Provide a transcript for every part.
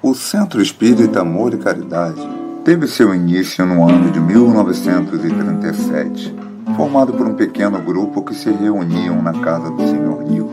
O Centro Espírita Amor e Caridade teve seu início no ano de 1937, formado por um pequeno grupo que se reuniam na casa do Sr. Nico.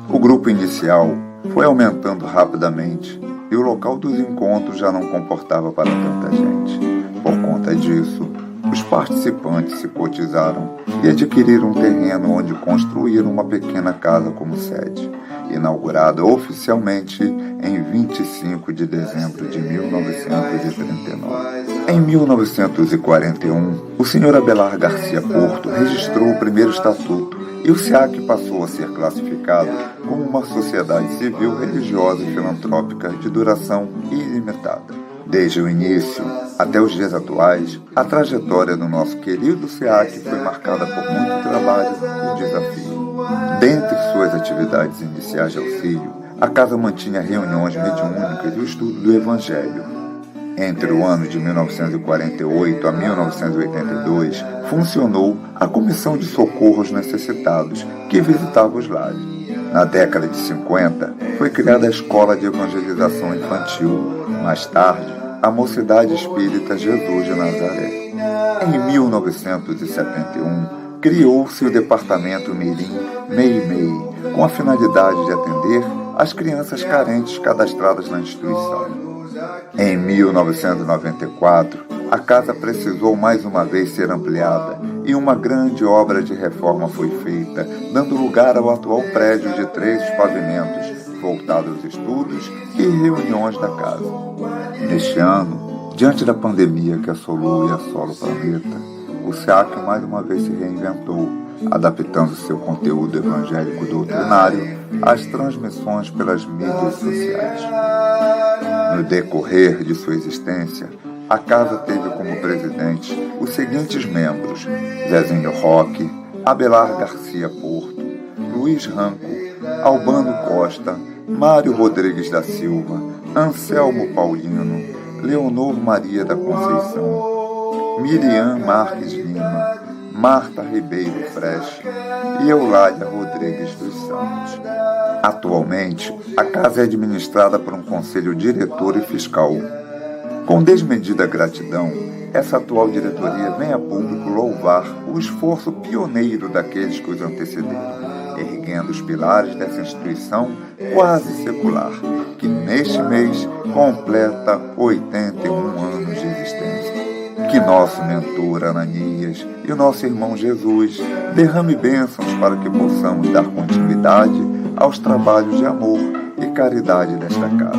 O grupo inicial foi aumentando rapidamente e o local dos encontros já não comportava para tanta gente. Por conta disso, os participantes se cotizaram e adquiriram um terreno onde construíram uma pequena casa como sede, inaugurada oficialmente em 25 de dezembro de 1939. Em 1941, o Sr. Abelar Garcia Porto registrou o primeiro estatuto e o SEAC passou a ser classificado como uma sociedade civil, religiosa e filantrópica de duração ilimitada. Desde o início até os dias atuais, a trajetória do nosso querido SEAC foi marcada por muito trabalho e desafio. Dentre suas atividades iniciais de auxílio, a casa mantinha reuniões mediúnicas e o estudo do Evangelho. Entre o ano de 1948 a 1982, funcionou a Comissão de Socorro aos Necessitados, que visitava os lares. Na década de 50, foi criada a Escola de Evangelização Infantil. Mais tarde, a Mocidade Espírita Jesus de Nazaré. Em 1971, criou-se o Departamento Mirim MEI-MEI, com a finalidade de atender as crianças carentes cadastradas na instituição. Em 1994, a casa precisou mais uma vez ser ampliada e uma grande obra de reforma foi feita, dando lugar ao atual prédio de 3 pavimentos, voltado aos estudos e reuniões da casa. Neste ano, diante da pandemia que assolou e assola o planeta, o SEAC mais uma vez se reinventou, adaptando seu conteúdo evangélico doutrinário às transmissões pelas mídias sociais. No decorrer de sua existência, a casa teve como presidente os seguintes membros: Zezinho Roque, Abelar Garcia Porto, Luiz Ranco, Albano Costa, Mário Rodrigues da Silva, Anselmo Paulino, Leonor Maria da Conceição, Miriam Marques Lima, Marta Ribeiro Freixo e Eulália Rodrigues dos Santos. Atualmente, a casa é administrada por um conselho diretor e fiscal. Com desmedida gratidão, essa atual diretoria vem a público louvar o esforço pioneiro daqueles que os antecederam, erguendo os pilares dessa instituição quase secular, que neste mês completa 81 anos de existência. Que nosso mentor Ananias e o nosso irmão Jesus derrame bênçãos para que possamos dar continuidade aos trabalhos de amor e caridade desta casa,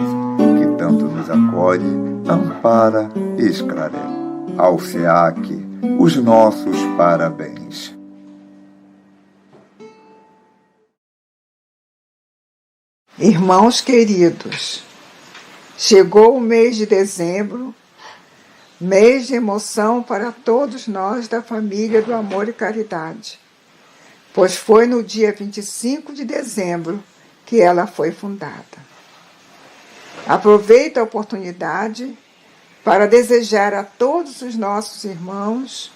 que tanto nos acolhe, ampara e esclarece. Ao SEAC, os nossos parabéns. Irmãos queridos, chegou o mês de dezembro, mês de emoção para todos nós da família do Amor e Caridade, pois foi no dia 25 de dezembro que ela foi fundada. Aproveito a oportunidade para desejar a todos os nossos irmãos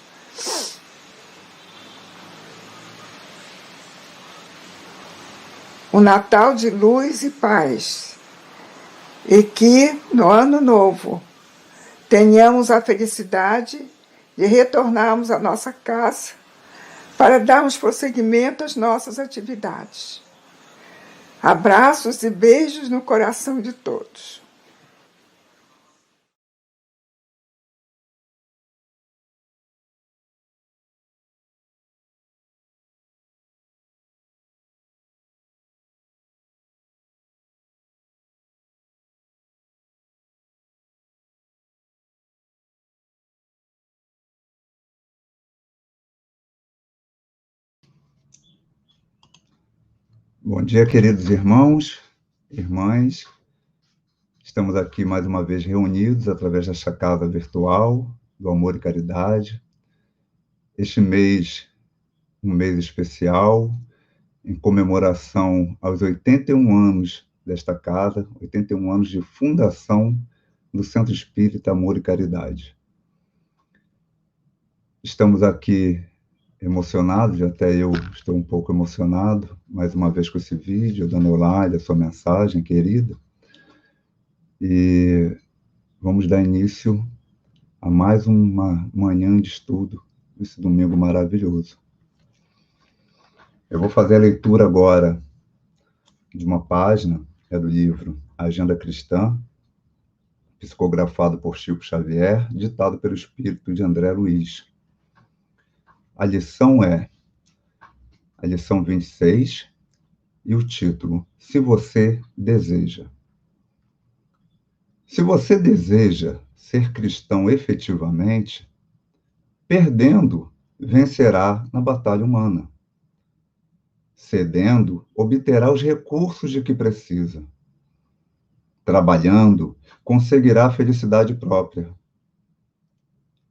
um Natal de luz e paz, e que, no Ano Novo, tenhamos a felicidade de retornarmos à nossa casa para darmos prosseguimento às nossas atividades. Abraços e beijos no coração de todos. Bom dia, queridos irmãos, irmãs. Estamos aqui mais uma vez reunidos através desta casa virtual do Amor e Caridade. Este mês, um mês especial, em comemoração aos 81 anos desta casa, 81 anos de fundação do Centro Espírita Amor e Caridade. Estamos aqui emocionados, até eu estou um pouco emocionado, mais uma vez com esse vídeo, Dona Eulália, sua mensagem querida. e vamos dar início a mais uma manhã de estudo, esse domingo maravilhoso. Eu vou fazer a leitura agora de uma página, do livro Agenda Cristã, psicografado por Chico Xavier, ditado pelo espírito de André Luiz. A lição é a lição 26 e o título, Se Você Deseja. Se você deseja ser cristão efetivamente, perdendo, vencerá na batalha humana. Cedendo, obterá os recursos de que precisa. Trabalhando, conseguirá a felicidade própria.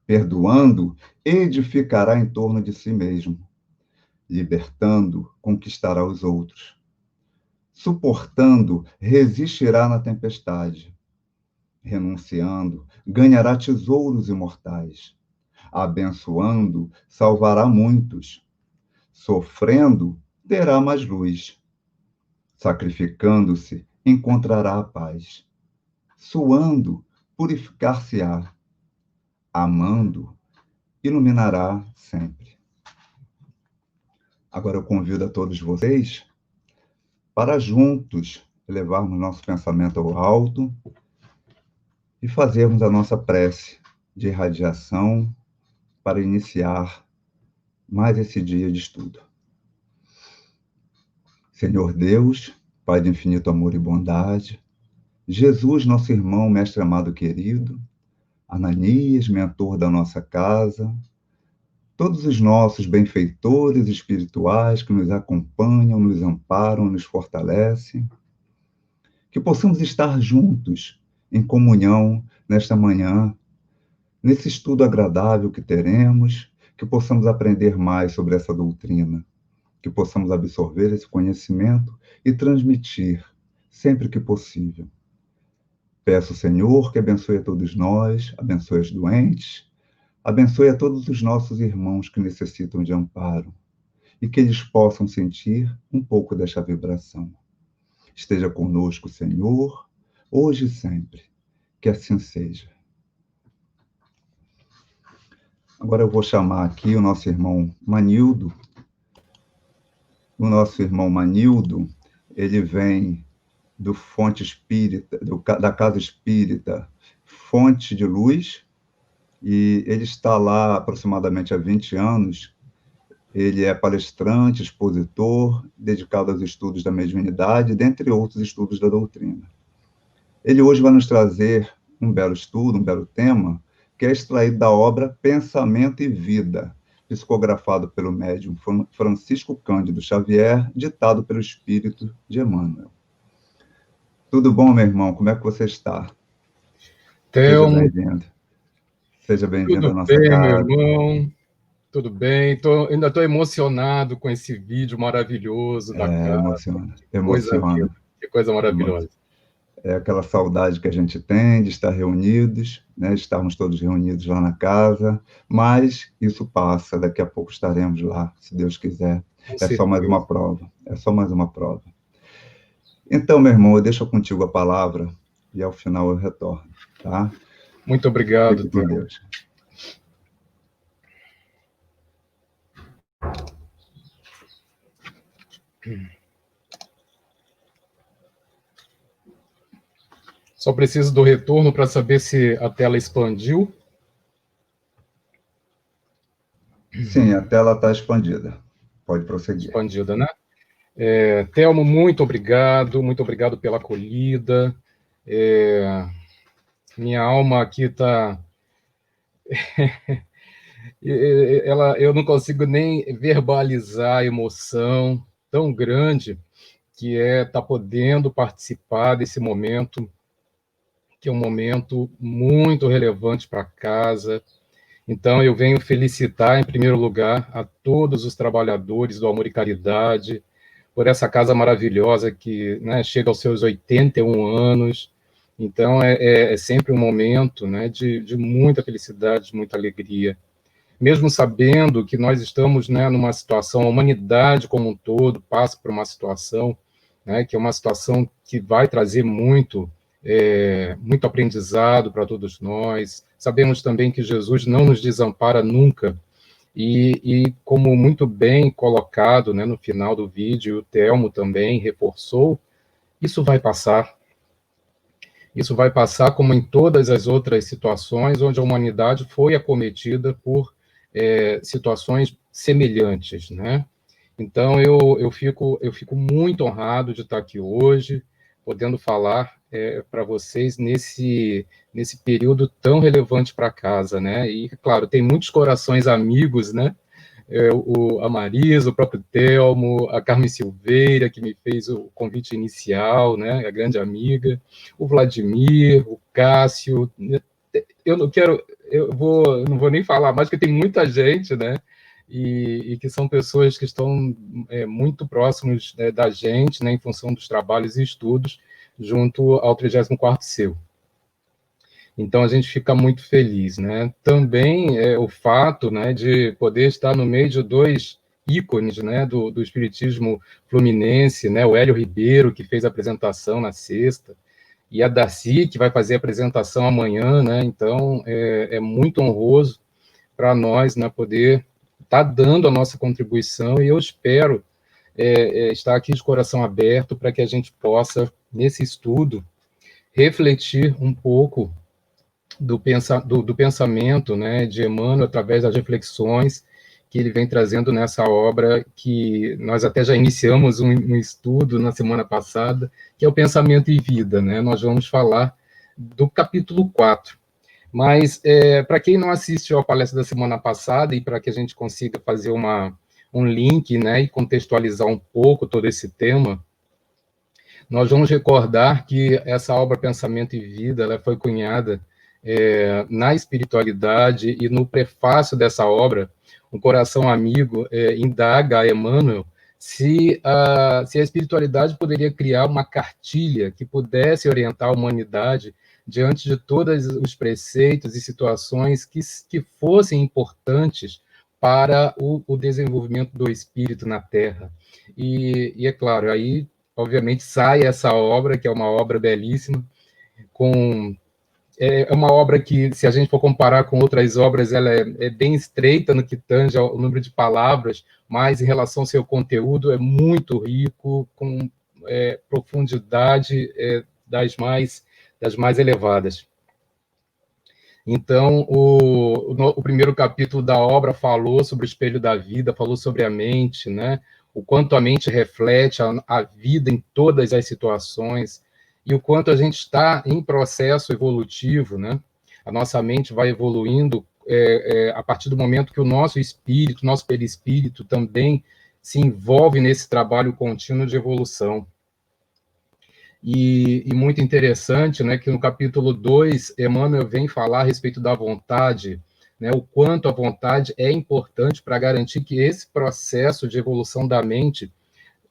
Perdoando, edificará em torno de si mesmo. Libertando, conquistará os outros. Suportando, resistirá na tempestade. Renunciando, ganhará tesouros imortais. Abençoando, salvará muitos. Sofrendo, terá mais luz. Sacrificando-se, encontrará a paz. Suando, purificar-se-á. Amando, iluminará sempre. Agora eu convido a todos vocês para juntos elevarmos nosso pensamento ao alto e fazermos a nossa prece de irradiação para iniciar mais esse dia de estudo. Senhor Deus, Pai de infinito amor e bondade, Jesus, nosso irmão, mestre amado querido, Ananias, mentor da nossa casa, todos os nossos benfeitores espirituais que nos acompanham, nos amparam, nos fortalecem, que possamos estar juntos em comunhão nesta manhã, nesse estudo agradável que teremos, que possamos aprender mais sobre essa doutrina, que possamos absorver esse conhecimento e transmitir sempre que possível. Peço, Senhor, que abençoe a todos nós, abençoe os doentes, abençoe a todos os nossos irmãos que necessitam de amparo e que eles possam sentir um pouco desta vibração. Esteja conosco, Senhor, hoje e sempre. Que assim seja. Agora eu vou chamar aqui o nosso irmão Manildo. O nosso irmão Manildo, ele vem do Fonte Espírita, da Casa Espírita Fonte de Luz, e ele está lá aproximadamente há 20 anos. Ele é palestrante, expositor, dedicado aos estudos da mediunidade, dentre outros estudos da doutrina. Ele hoje vai nos trazer um belo estudo, um belo tema, que é extraído da obra Pensamento e Vida, psicografado pelo médium Francisco Cândido Xavier, ditado pelo espírito de Emmanuel. Tudo bom, meu irmão? Como é que você está? Telmo, seja bem-vindo. Seja bem-vindo à nossa casa. Tudo bem, casa. meu irmão? Tudo bem? Ainda estou emocionado com esse vídeo maravilhoso da casa. Emociona. Que coisa maravilhosa. É aquela saudade que a gente tem de estar reunidos, né? Estarmos todos reunidos lá na casa, mas isso passa, daqui a pouco estaremos lá, se Deus quiser. É só mais uma prova, Então, meu irmão, eu deixo contigo a palavra e ao final eu retorno, tá? Muito obrigado, Fique com Deus. Só preciso do retorno para saber se a tela expandiu. Sim, a tela está expandida. Pode prosseguir. Expandida, né? Telmo, muito obrigado pela acolhida. Minha alma aqui está... eu não consigo nem verbalizar a emoção tão grande que é estar podendo participar desse momento, que é um momento muito relevante para a casa. Então, eu venho felicitar, em primeiro lugar, a todos os trabalhadores do Amor e Caridade, por essa casa maravilhosa que, né, chega aos seus 81 anos. Então, é sempre um momento, né, de muita felicidade, de muita alegria. Mesmo sabendo que nós estamos, né, numa situação, a humanidade como um todo passa por uma situação, né, que é uma situação que vai trazer muito muito aprendizado para todos nós. Sabemos também que Jesus não nos desampara nunca, e como muito bem colocado, né, no final do vídeo, o Telmo também reforçou, isso vai passar. Isso vai passar como em todas as outras situações onde a humanidade foi acometida por situações semelhantes, né? Então, eu fico muito honrado de estar aqui hoje, podendo falar para vocês nesse período tão relevante para casa, né? E, claro, tem muitos corações amigos, né? A Marisa, o próprio Telmo, a Carmen Silveira, que me fez o convite inicial, né? A grande amiga, o Vladimir, o Cássio. Eu não vou nem falar mais, porque tem muita gente, né? E que são pessoas que estão muito próximos, né, da gente, né, em função dos trabalhos e estudos, junto ao 34º Seu. Então, a gente fica muito feliz, né? Também o fato, né, de poder estar no meio de dois ícones, né, do espiritismo fluminense, né, o Hélio Ribeiro, que fez a apresentação na sexta, e a Darcy, que vai fazer a apresentação amanhã, né? Então, é muito honroso para nós, né, poder estar dando a nossa contribuição, e eu espero estar aqui de coração aberto para que a gente possa, nesse estudo, refletir um pouco do pensamento, né, de Emmanuel, através das reflexões que ele vem trazendo nessa obra, que nós até já iniciamos um estudo na semana passada, que é o Pensamento e Vida, né? Nós vamos falar do capítulo 4. Mas, para quem não assistiu à palestra da semana passada, e para que a gente consiga fazer um link, né, e contextualizar um pouco todo esse tema, nós vamos recordar que essa obra Pensamento e Vida, ela foi cunhada na espiritualidade, e no prefácio dessa obra, um coração amigo indaga a Emmanuel se a espiritualidade poderia criar uma cartilha que pudesse orientar a humanidade diante de todos os preceitos e situações que fossem importantes para o desenvolvimento do espírito na Terra. E é claro, aí, obviamente, sai essa obra, que é uma obra belíssima, é uma obra que, se a gente for comparar com outras obras, ela é bem estreita no que tange ao número de palavras, mas em relação ao seu conteúdo é muito rico, com profundidade das mais elevadas. Então, o primeiro capítulo da obra falou sobre o espelho da vida, falou sobre a mente, né? O quanto a mente reflete a vida em todas as situações, e o quanto a gente está em processo evolutivo, né? A nossa mente vai evoluindo a partir do momento que o nosso espírito, nosso perispírito, também se envolve nesse trabalho contínuo de evolução. E muito interessante, né, que no capítulo 2, Emmanuel vem falar a respeito da vontade, né, o quanto a vontade é importante para garantir que esse processo de evolução da mente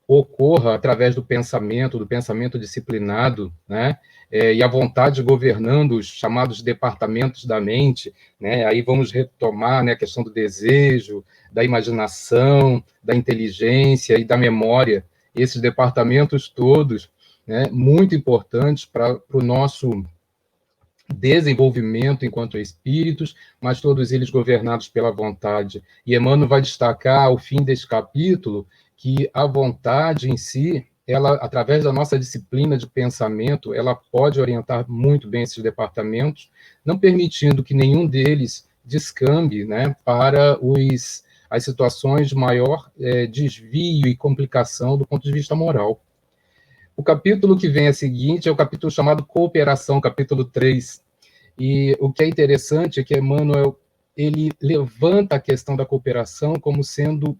ocorra através do pensamento disciplinado, né, e a vontade governando os chamados departamentos da mente, né, aí vamos retomar, né, a questão do desejo, da imaginação, da inteligência e da memória, esses departamentos todos, né, muito importantes para o nosso desenvolvimento enquanto espíritos, mas todos eles governados pela vontade. E Emmanuel vai destacar, ao fim desse capítulo, que a vontade em si, ela, através da nossa disciplina de pensamento, ela pode orientar muito bem esses departamentos, não permitindo que nenhum deles descambe, né, para as situações de maior desvio e complicação do ponto de vista moral. O capítulo que vem a seguinte é o capítulo chamado Cooperação, capítulo 3. E o que é interessante é que Emmanuel ele levanta a questão da cooperação como sendo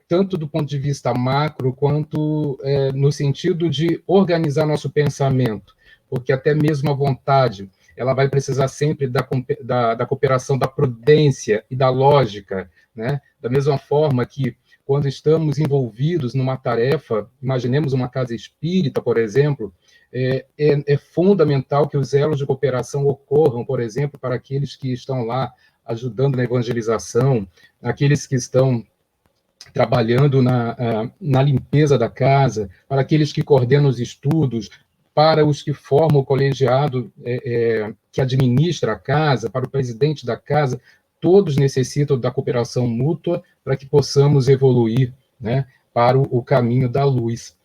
tanto do ponto de vista macro, quanto no sentido de organizar nosso pensamento, porque até mesmo a vontade ela vai precisar sempre da cooperação da prudência e da lógica, né? Da mesma forma que, quando estamos envolvidos numa tarefa, imaginemos uma casa espírita, por exemplo, é fundamental que os elos de cooperação ocorram, por exemplo, para aqueles que estão lá ajudando na evangelização, aqueles que estão trabalhando na limpeza da casa, para aqueles que coordenam os estudos, para os que formam o colegiado que administra a casa, para o presidente da casa, todos necessitam da cooperação mútua para que possamos evoluir, né, para o caminho da luz.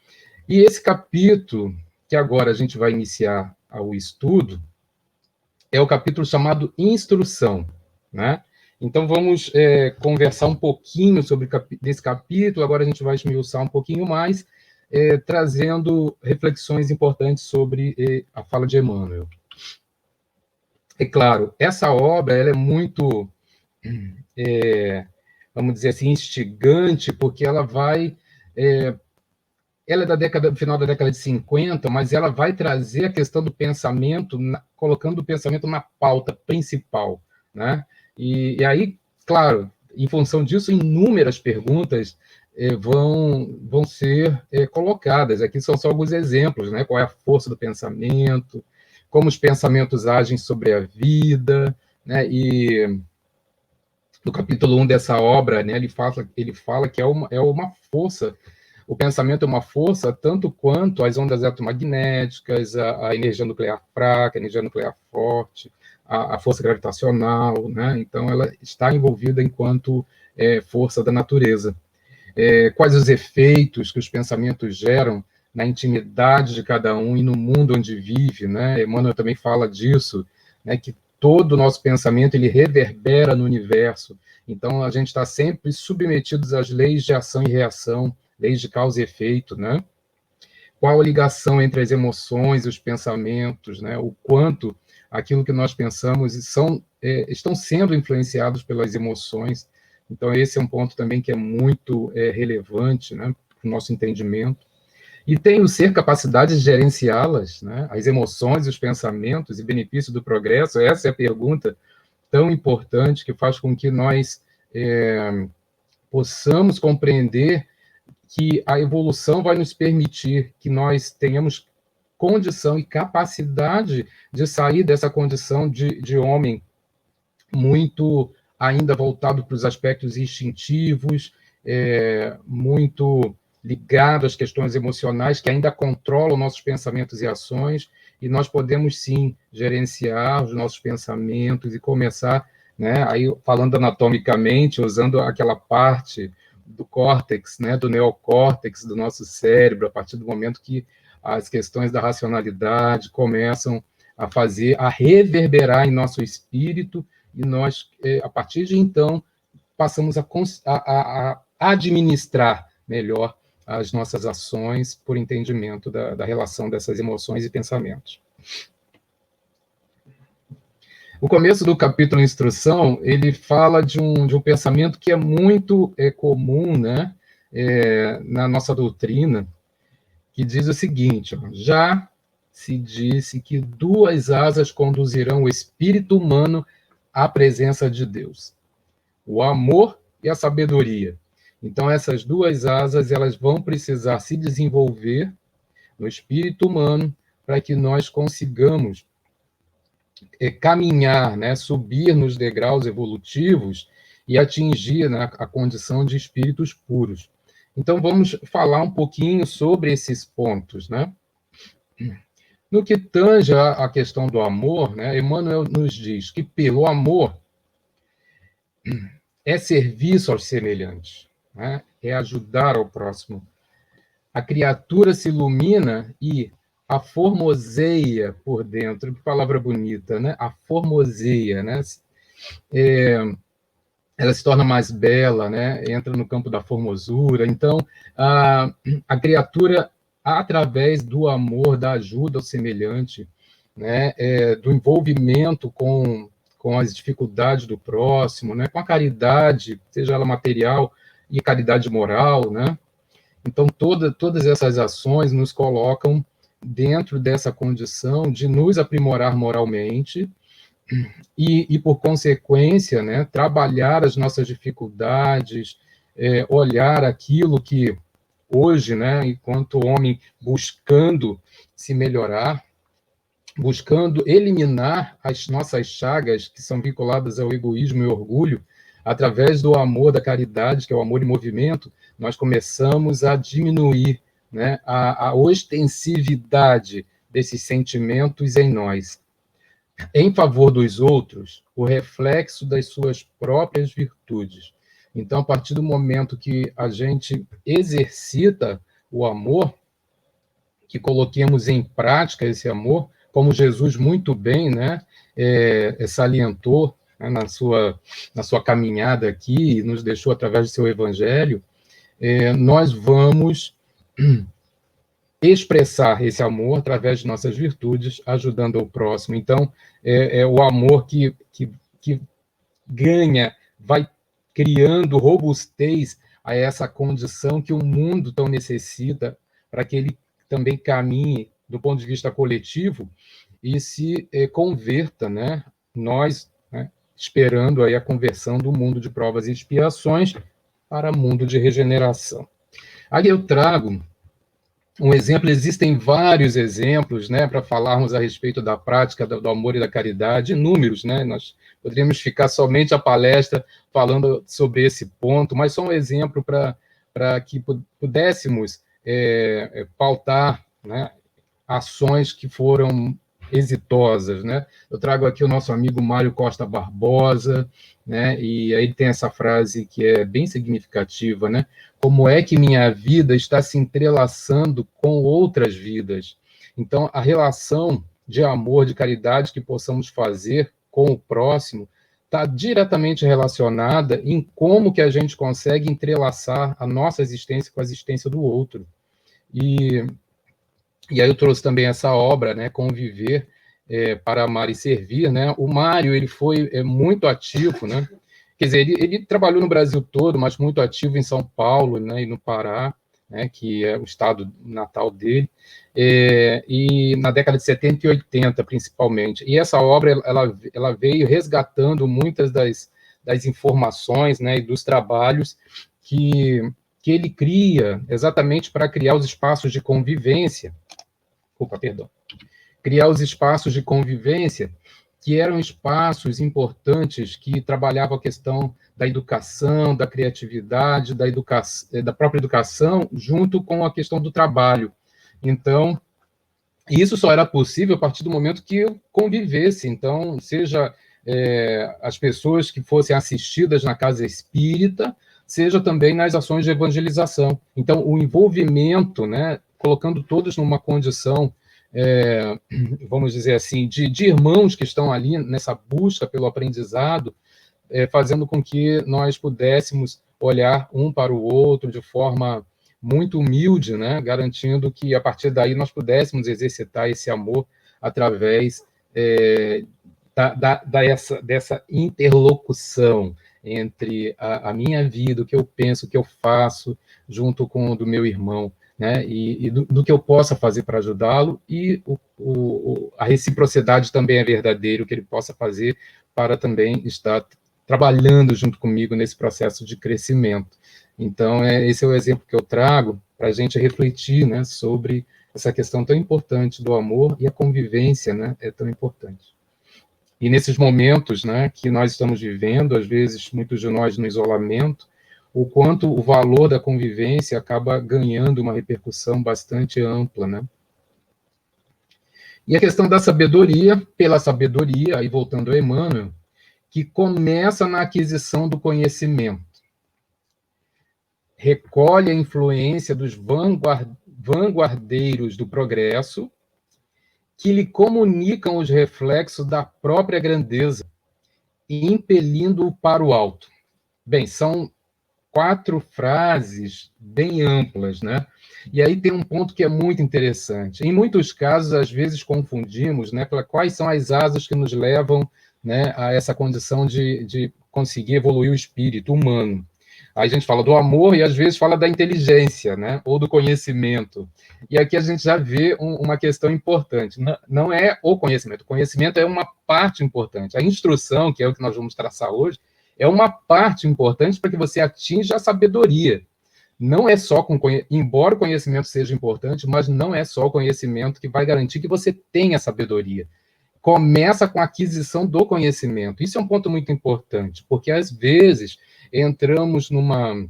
E esse capítulo, que agora a gente vai iniciar o estudo, é o capítulo chamado Instrução, né? Então, vamos conversar um pouquinho sobre desse capítulo, agora a gente vai esmiuçar um pouquinho mais, trazendo reflexões importantes sobre a fala de Emmanuel. É claro, essa obra ela é muito, vamos dizer assim, instigante, porque ela vai... ela é do final da década de 50, mas ela vai trazer a questão do pensamento, colocando o pensamento na pauta principal, né? E aí, claro, em função disso, inúmeras perguntas vão ser colocadas. Aqui são só alguns exemplos, né? Qual é a força do pensamento, como os pensamentos agem sobre a vida, né? E no capítulo 1 dessa obra, né, ele fala que é uma força. O pensamento é uma força tanto quanto as ondas eletromagnéticas, a energia nuclear fraca, a energia nuclear forte, a força gravitacional, né? Então, ela está envolvida enquanto força da natureza. Quais os efeitos que os pensamentos geram na intimidade de cada um e no mundo onde vive, né? Emmanuel também fala disso, né? Que todo o nosso pensamento ele reverbera no universo. Então, a gente está sempre submetidos às leis de ação e reação, leis de causa e efeito, né? Qual a ligação entre as emoções e os pensamentos, né? O quanto aquilo que nós pensamos estão sendo influenciados pelas emoções. Então, esse é um ponto também que é muito relevante, né, para o nosso entendimento. E tem o ser capacidade de gerenciá-las, né? As emoções, os pensamentos e benefício do progresso. Essa é a pergunta tão importante que faz com que nós possamos compreender que a evolução vai nos permitir que nós tenhamos condição e capacidade de sair dessa condição de homem muito ainda voltado para os aspectos instintivos, muito ligado às questões emocionais, que ainda controlam nossos pensamentos e ações, e nós podemos, sim, gerenciar os nossos pensamentos e começar, né, aí falando anatomicamente, usando aquela parte do córtex, né, do neocórtex do nosso cérebro, a partir do momento que as questões da racionalidade começam a reverberar em nosso espírito, e nós, a partir de então, passamos a administrar melhor as nossas ações por entendimento da relação dessas emoções e pensamentos. O começo do capítulo Instrução, ele fala de um pensamento que é muito comum, né, na nossa doutrina, que diz o seguinte: ó, já se disse que 2 asas conduzirão o espírito humano à presença de Deus: o amor e a sabedoria. Então, essas 2 asas elas vão precisar se desenvolver no espírito humano para que nós consigamos caminhar, né, subir nos degraus evolutivos e atingir, né, a condição de espíritos puros. Então, vamos falar um pouquinho sobre esses pontos, né? No que tange a questão do amor, né, Emmanuel nos diz que pelo amor é serviço aos semelhantes, né, é ajudar ao próximo. A criatura se ilumina e a formoseia por dentro. Que palavra bonita, né? A formoseia, né? Ela se torna mais bela, né? Entra no campo da formosura. Então, a criatura, através do amor, da ajuda ao semelhante, né? Do envolvimento com as dificuldades do próximo, né? Com a caridade, seja ela material e caridade moral, né? Então, todas essas ações nos colocam dentro dessa condição de nos aprimorar moralmente e por consequência, né, trabalhar as nossas dificuldades, olhar aquilo que hoje, né, enquanto homem, buscando se melhorar, buscando eliminar as nossas chagas que são vinculadas ao egoísmo e orgulho, através do amor, da caridade, que é o amor em movimento, nós começamos a diminuir, né, a ostensividade desses sentimentos em nós, em favor dos outros, o reflexo das suas próprias virtudes. Então, a partir do momento que a gente exercita o amor, que coloquemos em prática esse amor, como Jesus muito bem, né, salientou, né, na sua caminhada aqui, nos deixou através do seu evangelho, nós vamos expressar esse amor através de nossas virtudes, ajudando o próximo. Então, é o amor que ganha, vai criando robustez a essa condição que o mundo tão necessita, para que ele também caminhe do ponto de vista coletivo e se converta, né? Nós, né, esperando aí a conversão do mundo de provas e expiações para mundo de regeneração. Aí eu trago um exemplo, existem vários exemplos, né, para falarmos a respeito da prática do amor e da caridade, inúmeros, né, nós poderíamos ficar somente a palestra falando sobre esse ponto, mas só um exemplo para que pudéssemos pautar, né, ações que foram exitosas, né? Eu trago aqui o nosso amigo Mário Costa Barbosa, né? E aí tem essa frase que é bem significativa, né? Como é que minha vida está se entrelaçando com outras vidas? Então, a relação de amor, de caridade que possamos fazer com o próximo está diretamente relacionada em como que a gente consegue entrelaçar a nossa existência com a existência do outro. E aí eu trouxe também essa obra, né, Conviver para Amar e Servir, né? O Mário, ele foi muito ativo, né? Quer dizer, ele trabalhou no Brasil todo, mas muito ativo em São Paulo, né, e no Pará, né, que é o estado natal dele, e na década de 70 e 80, principalmente. E essa obra, ela veio resgatando muitas das informações, né, e dos trabalhos que ele cria exatamente para criar os espaços de convivência, criar os espaços de convivência, que eram espaços importantes que trabalhavam a questão da educação, da criatividade, da própria educação, junto com a questão do trabalho. Então, isso só era possível a partir do momento que eu convivesse. Então, seja as pessoas que fossem assistidas na casa espírita, seja também nas ações de evangelização. Então, o envolvimento, né, colocando todos numa condição, vamos dizer assim, de irmãos que estão ali nessa busca pelo aprendizado, fazendo com que nós pudéssemos olhar um para o outro de forma muito humilde, né, garantindo que, a partir daí, nós pudéssemos exercitar esse amor através dessa interlocução entre a minha vida, o que eu penso, o que eu faço, junto com o do meu irmão, né, e do que eu possa fazer para ajudá-lo, e a reciprocidade também é verdadeira, o que ele possa fazer para também estar trabalhando junto comigo nesse processo de crescimento. Então, esse é o exemplo que eu trago para a gente refletir, né, sobre essa questão tão importante do amor, e a convivência, né, é tão importante. E nesses momentos, né, que nós estamos vivendo, às vezes, muitos de nós no isolamento, o quanto o valor da convivência acaba ganhando uma repercussão bastante ampla, né? E a questão da sabedoria, pela sabedoria, aí voltando a Emmanuel, que começa na aquisição do conhecimento, recolhe a influência dos vanguardeiros do progresso, que lhe comunicam os reflexos da própria grandeza, impelindo-o para o alto. Bem, são 4 frases bem amplas, né? E aí tem um ponto que é muito interessante. Em muitos casos, às vezes, confundimos, né, quais são as asas que nos levam, né, a essa condição de conseguir evoluir o espírito humano. Aí a gente fala do amor e, às vezes, fala da inteligência, né, ou do conhecimento. E aqui a gente já vê uma questão importante. Não é o conhecimento é uma parte importante. A instrução, que é o que nós vamos traçar hoje, é uma parte importante para que você atinja a sabedoria. Não é só embora o conhecimento seja importante, mas não é só o conhecimento que vai garantir que você tenha sabedoria. Começa com a aquisição do conhecimento. Isso é um ponto muito importante, porque às vezes entramos numa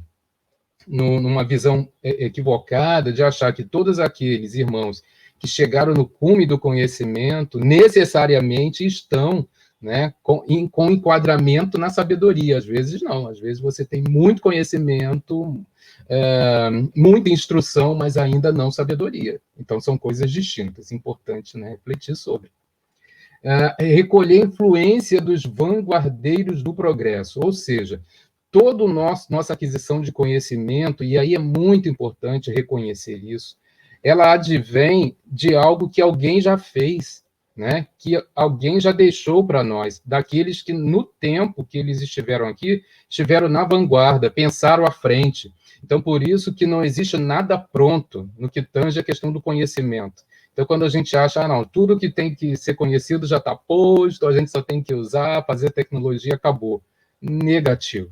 visão equivocada de achar que todos aqueles irmãos que chegaram no cume do conhecimento, necessariamente estão, né, com enquadramento na sabedoria. Às vezes não, às vezes você tem muito conhecimento, muita instrução, mas ainda não sabedoria. Então, são coisas distintas, importante, né, refletir sobre. Recolher a influência dos vanguardeiros do progresso, ou seja, toda nossa aquisição de conhecimento, e aí é muito importante reconhecer isso, ela advém de algo que alguém já fez, né? Que alguém já deixou para nós, daqueles que no tempo que eles estiveram aqui, estiveram na vanguarda, pensaram à frente. Então, por isso que não existe nada pronto no que tange a questão do conhecimento. Então, quando a gente acha, não, tudo que tem que ser conhecido já está posto, a gente só tem que usar, fazer tecnologia, acabou. Negativo.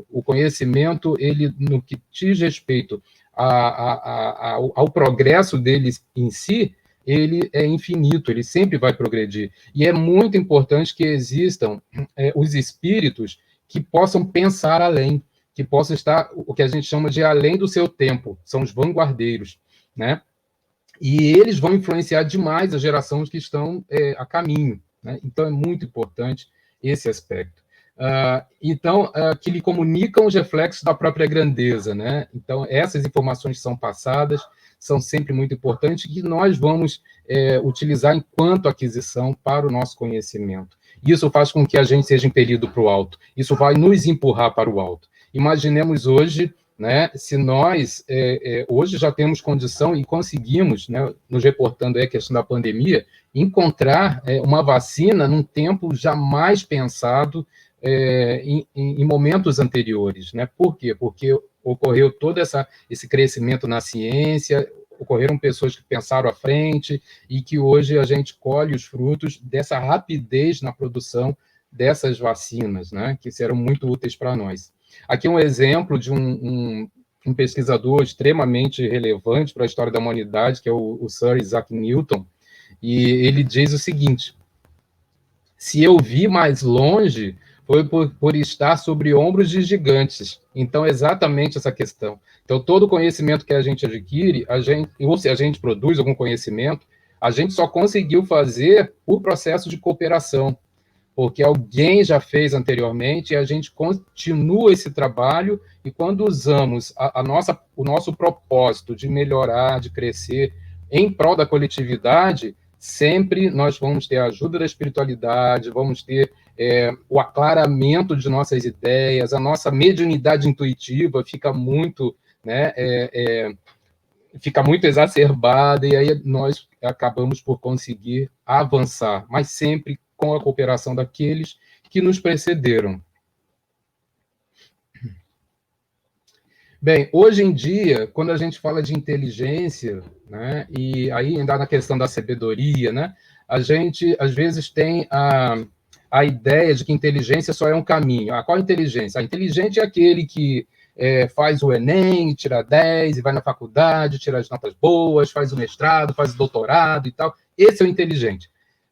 O conhecimento, ele, no que diz respeito ao progresso dele em si, ele é infinito, ele sempre vai progredir. E é muito importante que existam os espíritos que possam pensar além, que possam estar, o que a gente chama de além do seu tempo, são os vanguardeiros, né? E eles vão influenciar demais as gerações que estão a caminho, né? Então, é muito importante esse aspecto. Então, que lhe comunicam os reflexos da própria grandeza, né? Então, essas informações são passadas, são sempre muito importantes, que nós vamos utilizar enquanto aquisição para o nosso conhecimento. Isso faz com que a gente seja impelido para o alto, isso vai nos empurrar para o alto. Imaginemos hoje, né, se nós hoje já temos condição e conseguimos, né, nos reportando a questão da pandemia, encontrar uma vacina num tempo jamais pensado em momentos anteriores, né? Por quê? Porque ocorreu todo esse crescimento na ciência, ocorreram pessoas que pensaram à frente e que hoje a gente colhe os frutos dessa rapidez na produção dessas vacinas, né? Que serão muito úteis para nós. Aqui um exemplo de um pesquisador extremamente relevante para a história da humanidade, que é o Sir Isaac Newton, e ele diz o seguinte: se eu vi mais longe, foi por estar sobre ombros de gigantes. Então, exatamente essa questão. Então, todo conhecimento que a gente adquire, ou se a gente produz algum conhecimento, a gente só conseguiu fazer por processo de cooperação, porque alguém já fez anteriormente e a gente continua esse trabalho, e quando usamos o nosso propósito de melhorar, de crescer em prol da coletividade, sempre nós vamos ter a ajuda da espiritualidade, vamos ter o aclaramento de nossas ideias, a nossa mediunidade intuitiva fica muito, né, fica muito exacerbada, e aí nós acabamos por conseguir avançar, mas sempre com a cooperação daqueles que nos precederam. Bem, hoje em dia, quando a gente fala de inteligência, né, e aí ainda na questão da sabedoria, né, a gente às vezes tem a ideia de que inteligência só é um caminho. Qual a inteligência? A inteligente é aquele que faz o Enem, tira 10 e vai na faculdade, tira as notas boas, faz o mestrado, faz o doutorado e tal. Esse é o inteligente.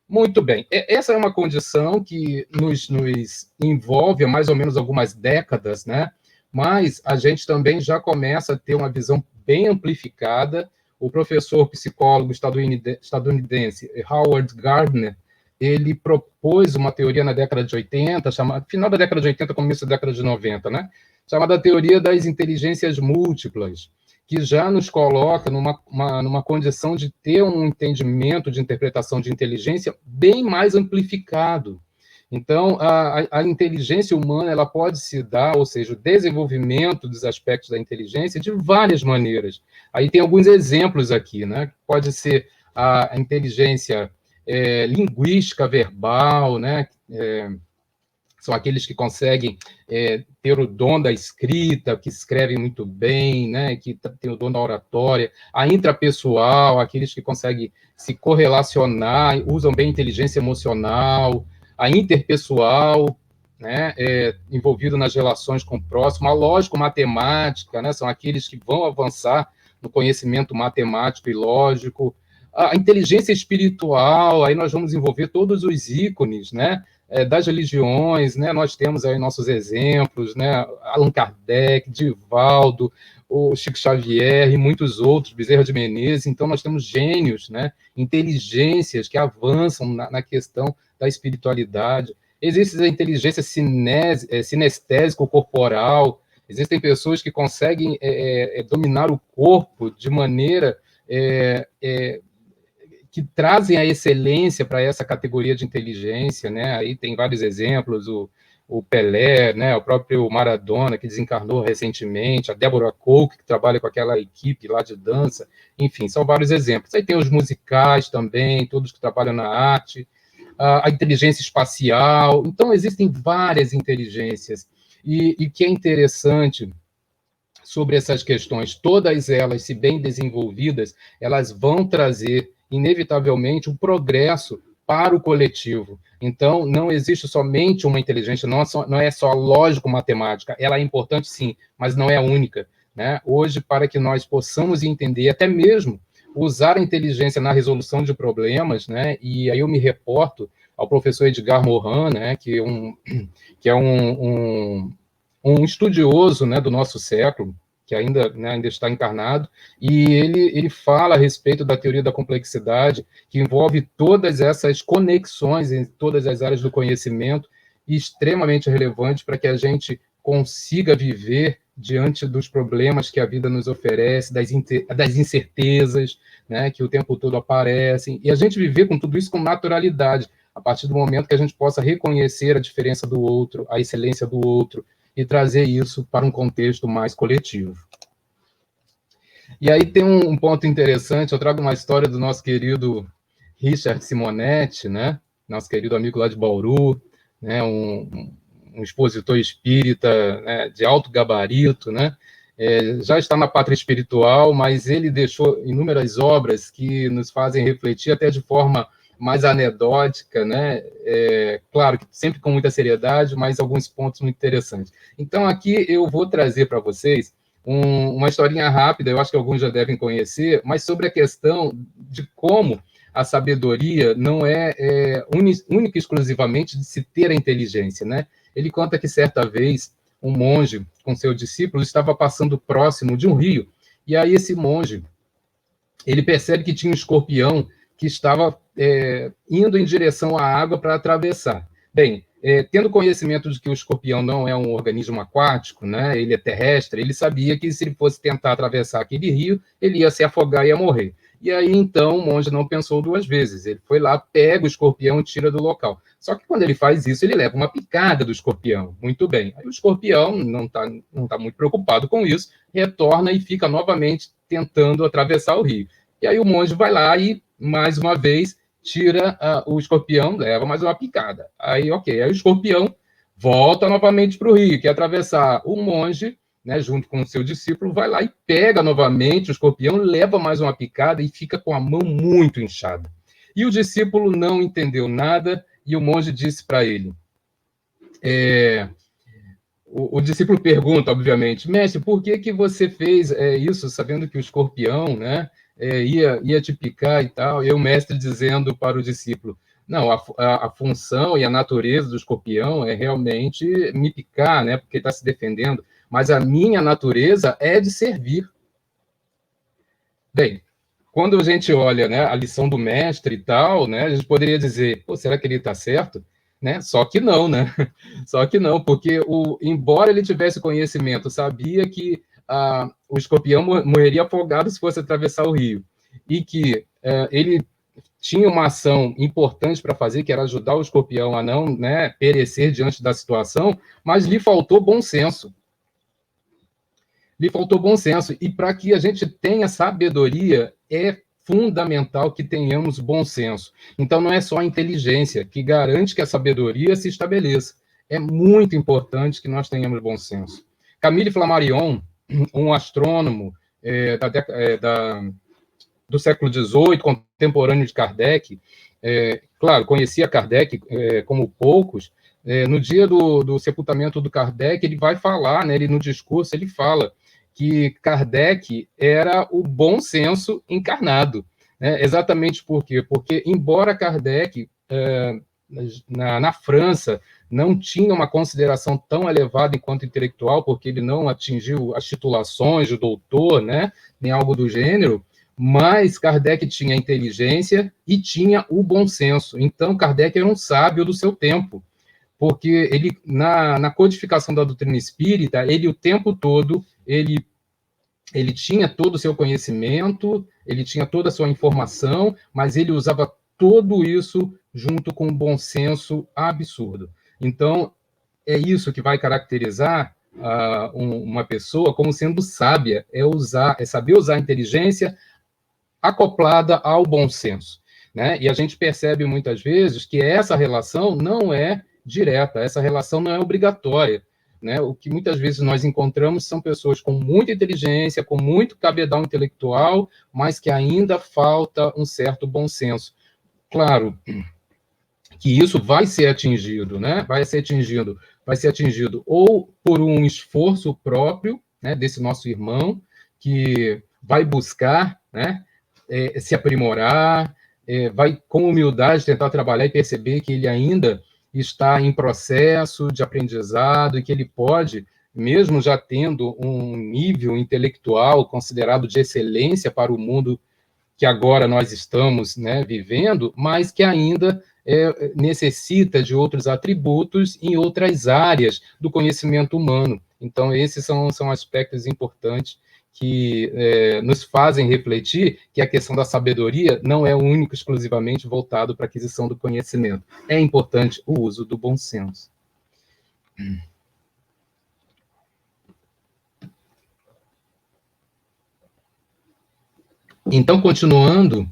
Muito bem. Essa é uma condição que nos envolve há mais ou menos algumas décadas, né? Mas a gente também já começa a ter uma visão bem amplificada. O professor psicólogo estadunidense Howard Gardner, ele propôs uma teoria na década de 80, final da década de 80, começo da década de 90, né? Chamada teoria das inteligências múltiplas, que já nos coloca numa condição de ter um entendimento de interpretação de inteligência bem mais amplificado. Então, a inteligência humana ela pode se dar, ou seja, o desenvolvimento dos aspectos da inteligência de várias maneiras. Aí tem alguns exemplos aqui, né? Pode ser a inteligência linguística verbal, né? São aqueles que conseguem ter o dom da escrita, que escrevem muito bem, né, que tem o dom da oratória. A intrapessoal, aqueles que conseguem se correlacionar, usam bem a inteligência emocional. A interpessoal, né, envolvido nas relações com o próximo. A lógico-matemática, né, são aqueles que vão avançar no conhecimento matemático e lógico. A inteligência espiritual, aí nós vamos envolver todos os ícones, né, das religiões, né? Nós temos aí nossos exemplos, né? Allan Kardec, Divaldo, o Chico Xavier e muitos outros, Bezerra de Menezes. Então, nós temos gênios, né? Inteligências que avançam na questão da espiritualidade. Existe a inteligência sinestésico-corporal, existem pessoas que conseguem dominar o corpo de maneira que trazem a excelência para essa categoria de inteligência, né? Aí tem vários exemplos, o Pelé, né? O próprio Maradona, que desencarnou recentemente, a Deborah Cook, que trabalha com aquela equipe lá de dança, enfim, são vários exemplos. Aí tem os musicais também, todos que trabalham na arte, a inteligência espacial. Então, existem várias inteligências. E que é interessante sobre essas questões, todas elas, se bem desenvolvidas, elas vão trazer, inevitavelmente, um progresso para o coletivo. Então, não existe somente uma inteligência, não é só lógico-matemática, ela é importante sim, mas não é a única, né? Hoje, para que nós possamos entender, até mesmo usar a inteligência na resolução de problemas, né? E aí eu me reporto ao professor Edgar Morin, né? Que é um estudioso, né, do nosso século, que ainda, né, ainda está encarnado, e ele fala a respeito da teoria da complexidade, que envolve todas essas conexões em todas as áreas do conhecimento, extremamente relevante para que a gente consiga viver diante dos problemas que a vida nos oferece, das incertezas, né, que o tempo todo aparecem, e a gente viver com tudo isso com naturalidade, a partir do momento que a gente possa reconhecer a diferença do outro, a excelência do outro, e trazer isso para um contexto mais coletivo. E aí tem um ponto interessante, eu trago uma história do nosso querido Richard Simonetti, né? Nosso querido amigo lá de Bauru, né? um expositor espírita, né? De alto gabarito, né? Já está na pátria espiritual, mas ele deixou inúmeras obras que nos fazem refletir até de forma mais anedótica, né? Claro que sempre com muita seriedade, mas alguns pontos muito interessantes. Então, aqui eu vou trazer para vocês uma historinha rápida, eu acho que alguns já devem conhecer, mas sobre a questão de como a sabedoria não é única e exclusivamente de se ter a inteligência, né? Ele conta que certa vez um monge com seu discípulo estava passando próximo de um rio, e aí esse monge, ele percebe que tinha um escorpião que estava indo em direção à água para atravessar. Bem, tendo conhecimento de que o escorpião não é um organismo aquático, né, ele é terrestre, ele sabia que se ele fosse tentar atravessar aquele rio, ele ia se afogar e ia morrer. E aí, então, o monge não pensou duas vezes. Ele foi lá, pega o escorpião e tira do local. Só que quando ele faz isso, ele leva uma picada do escorpião. Muito bem. Aí o escorpião não tá muito preocupado com isso, retorna e fica novamente tentando atravessar o rio. E aí o monge vai lá e, mais uma vez, tira o escorpião, leva mais uma picada. Aí, ok. Aí o escorpião volta novamente para o rio, quer atravessar. O monge, né, junto com o seu discípulo, vai lá e pega novamente o escorpião, leva mais uma picada e fica com a mão muito inchada. E o discípulo não entendeu nada e o monge disse para ele... O discípulo pergunta, obviamente, mestre, por que você fez isso, sabendo que o escorpião, né, ia te picar e tal? E o mestre dizendo para o discípulo, não, a função e a natureza do escorpião é realmente me picar, né, porque está se defendendo, mas a minha natureza é de servir. Bem, quando a gente olha, né, a lição do mestre e tal, né, a gente poderia dizer, pô, será que ele está certo? Né? Só que não, né? Só que não, porque embora ele tivesse conhecimento, sabia que o escorpião morreria afogado se fosse atravessar o rio, e que ele tinha uma ação importante para fazer, que era ajudar o escorpião a não, né, perecer diante da situação, mas lhe faltou bom senso. Lhe faltou bom senso. E para que a gente tenha sabedoria, é fundamental que tenhamos bom senso. Então, não é só a inteligência que garante que a sabedoria se estabeleça. É muito importante que nós tenhamos bom senso. Camille Flammarion, um astrônomo do século XVIII, contemporâneo de Kardec, claro, conhecia Kardec como poucos. No dia do sepultamento do Kardec, ele vai falar, né, ele, no discurso, ele fala que Kardec era o bom senso encarnado. Né? Exatamente por quê? Porque, embora Kardec na França, não tinha uma consideração tão elevada enquanto intelectual, porque ele não atingiu as titulações de doutor, né, nem algo do gênero, mas Kardec tinha a inteligência e tinha o bom senso. Então, Kardec era um sábio do seu tempo, porque ele, na codificação da doutrina espírita, ele o tempo todo, ele tinha todo o seu conhecimento, ele tinha toda a sua informação, mas ele usava tudo isso junto com um bom senso absurdo. Então, é isso que vai caracterizar uma pessoa como sendo sábia, é saber usar a inteligência acoplada ao bom senso, né? E a gente percebe muitas vezes que essa relação não é direta, essa relação não é obrigatória, né? O que muitas vezes nós encontramos são pessoas com muita inteligência, com muito cabedal intelectual, mas que ainda falta um certo bom senso. Claro que isso vai ser atingido, né? Vai ser atingido ou por um esforço próprio, né, desse nosso irmão, que vai buscar, né, se aprimorar, vai com humildade tentar trabalhar e perceber que ele ainda está em processo de aprendizado e que ele pode, mesmo já tendo um nível intelectual considerado de excelência para o mundo que agora nós estamos, né, vivendo, mas que ainda necessita de outros atributos em outras áreas do conhecimento humano. Então, esses são aspectos importantes que nos fazem refletir que a questão da sabedoria não é único, exclusivamente voltado para a aquisição do conhecimento. É importante o uso do bom senso. Então, continuando,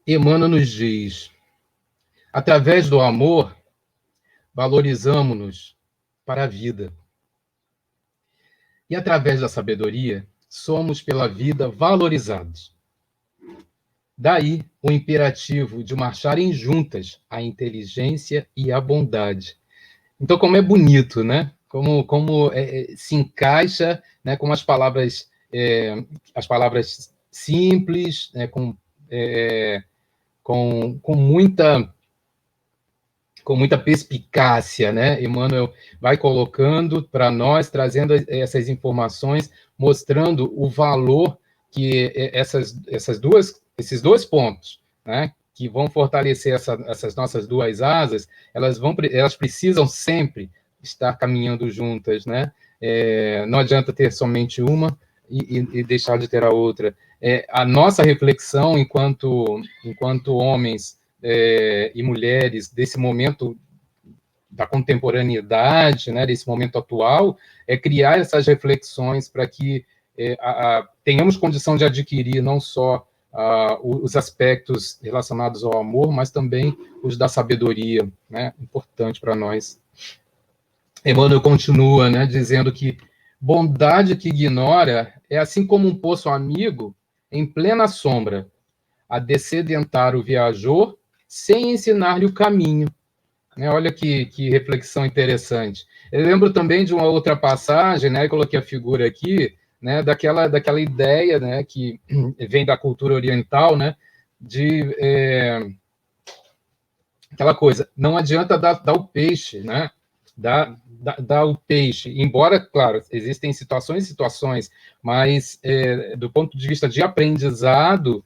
Emmanuel nos diz: através do amor, valorizamos-nos para a vida. E através da sabedoria, somos pela vida valorizados. Daí o imperativo de marcharem juntas a inteligência e a bondade. Então, como é bonito, né? Como se encaixa, né, com as palavras simples, né, com muita perspicácia, né? Emmanuel vai colocando para nós, trazendo essas informações, mostrando o valor que esses dois pontos, né, que vão fortalecer essas nossas duas asas, elas precisam sempre estar caminhando juntas, né? Não adianta ter somente uma e deixar de ter a outra. A nossa reflexão enquanto homens e mulheres desse momento da contemporaneidade, né, desse momento atual, é criar essas reflexões para que tenhamos condição de adquirir não só os aspectos relacionados ao amor, mas também os da sabedoria, né, importante para nós. Emmanuel continua, né, dizendo que bondade que ignora é assim como um poço amigo em plena sombra, a descedentar o viajor sem ensinar-lhe o caminho. Olha que reflexão interessante. Eu lembro também de uma outra passagem, né, eu coloquei a figura aqui, né, daquela ideia, né, que vem da cultura oriental, né, de aquela coisa, não adianta dar o peixe, né, dar o peixe, embora, claro, existem situações, mas do ponto de vista de aprendizado,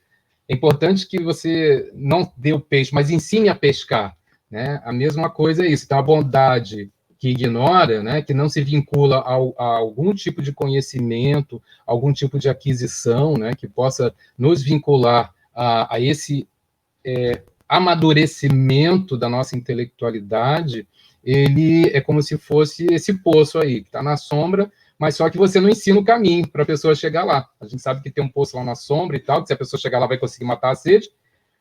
é importante que você não dê o peixe, mas ensine a pescar, né? A mesma coisa é isso. Então, a bondade que ignora, né, que não se vincula a algum tipo de conhecimento, algum tipo de aquisição, né, que possa nos vincular a esse amadurecimento da nossa intelectualidade, ele é como se fosse esse poço aí, que está na sombra, mas só que você não ensina o caminho para a pessoa chegar lá. A gente sabe que tem um poço lá na sombra e tal, que se a pessoa chegar lá vai conseguir matar a sede,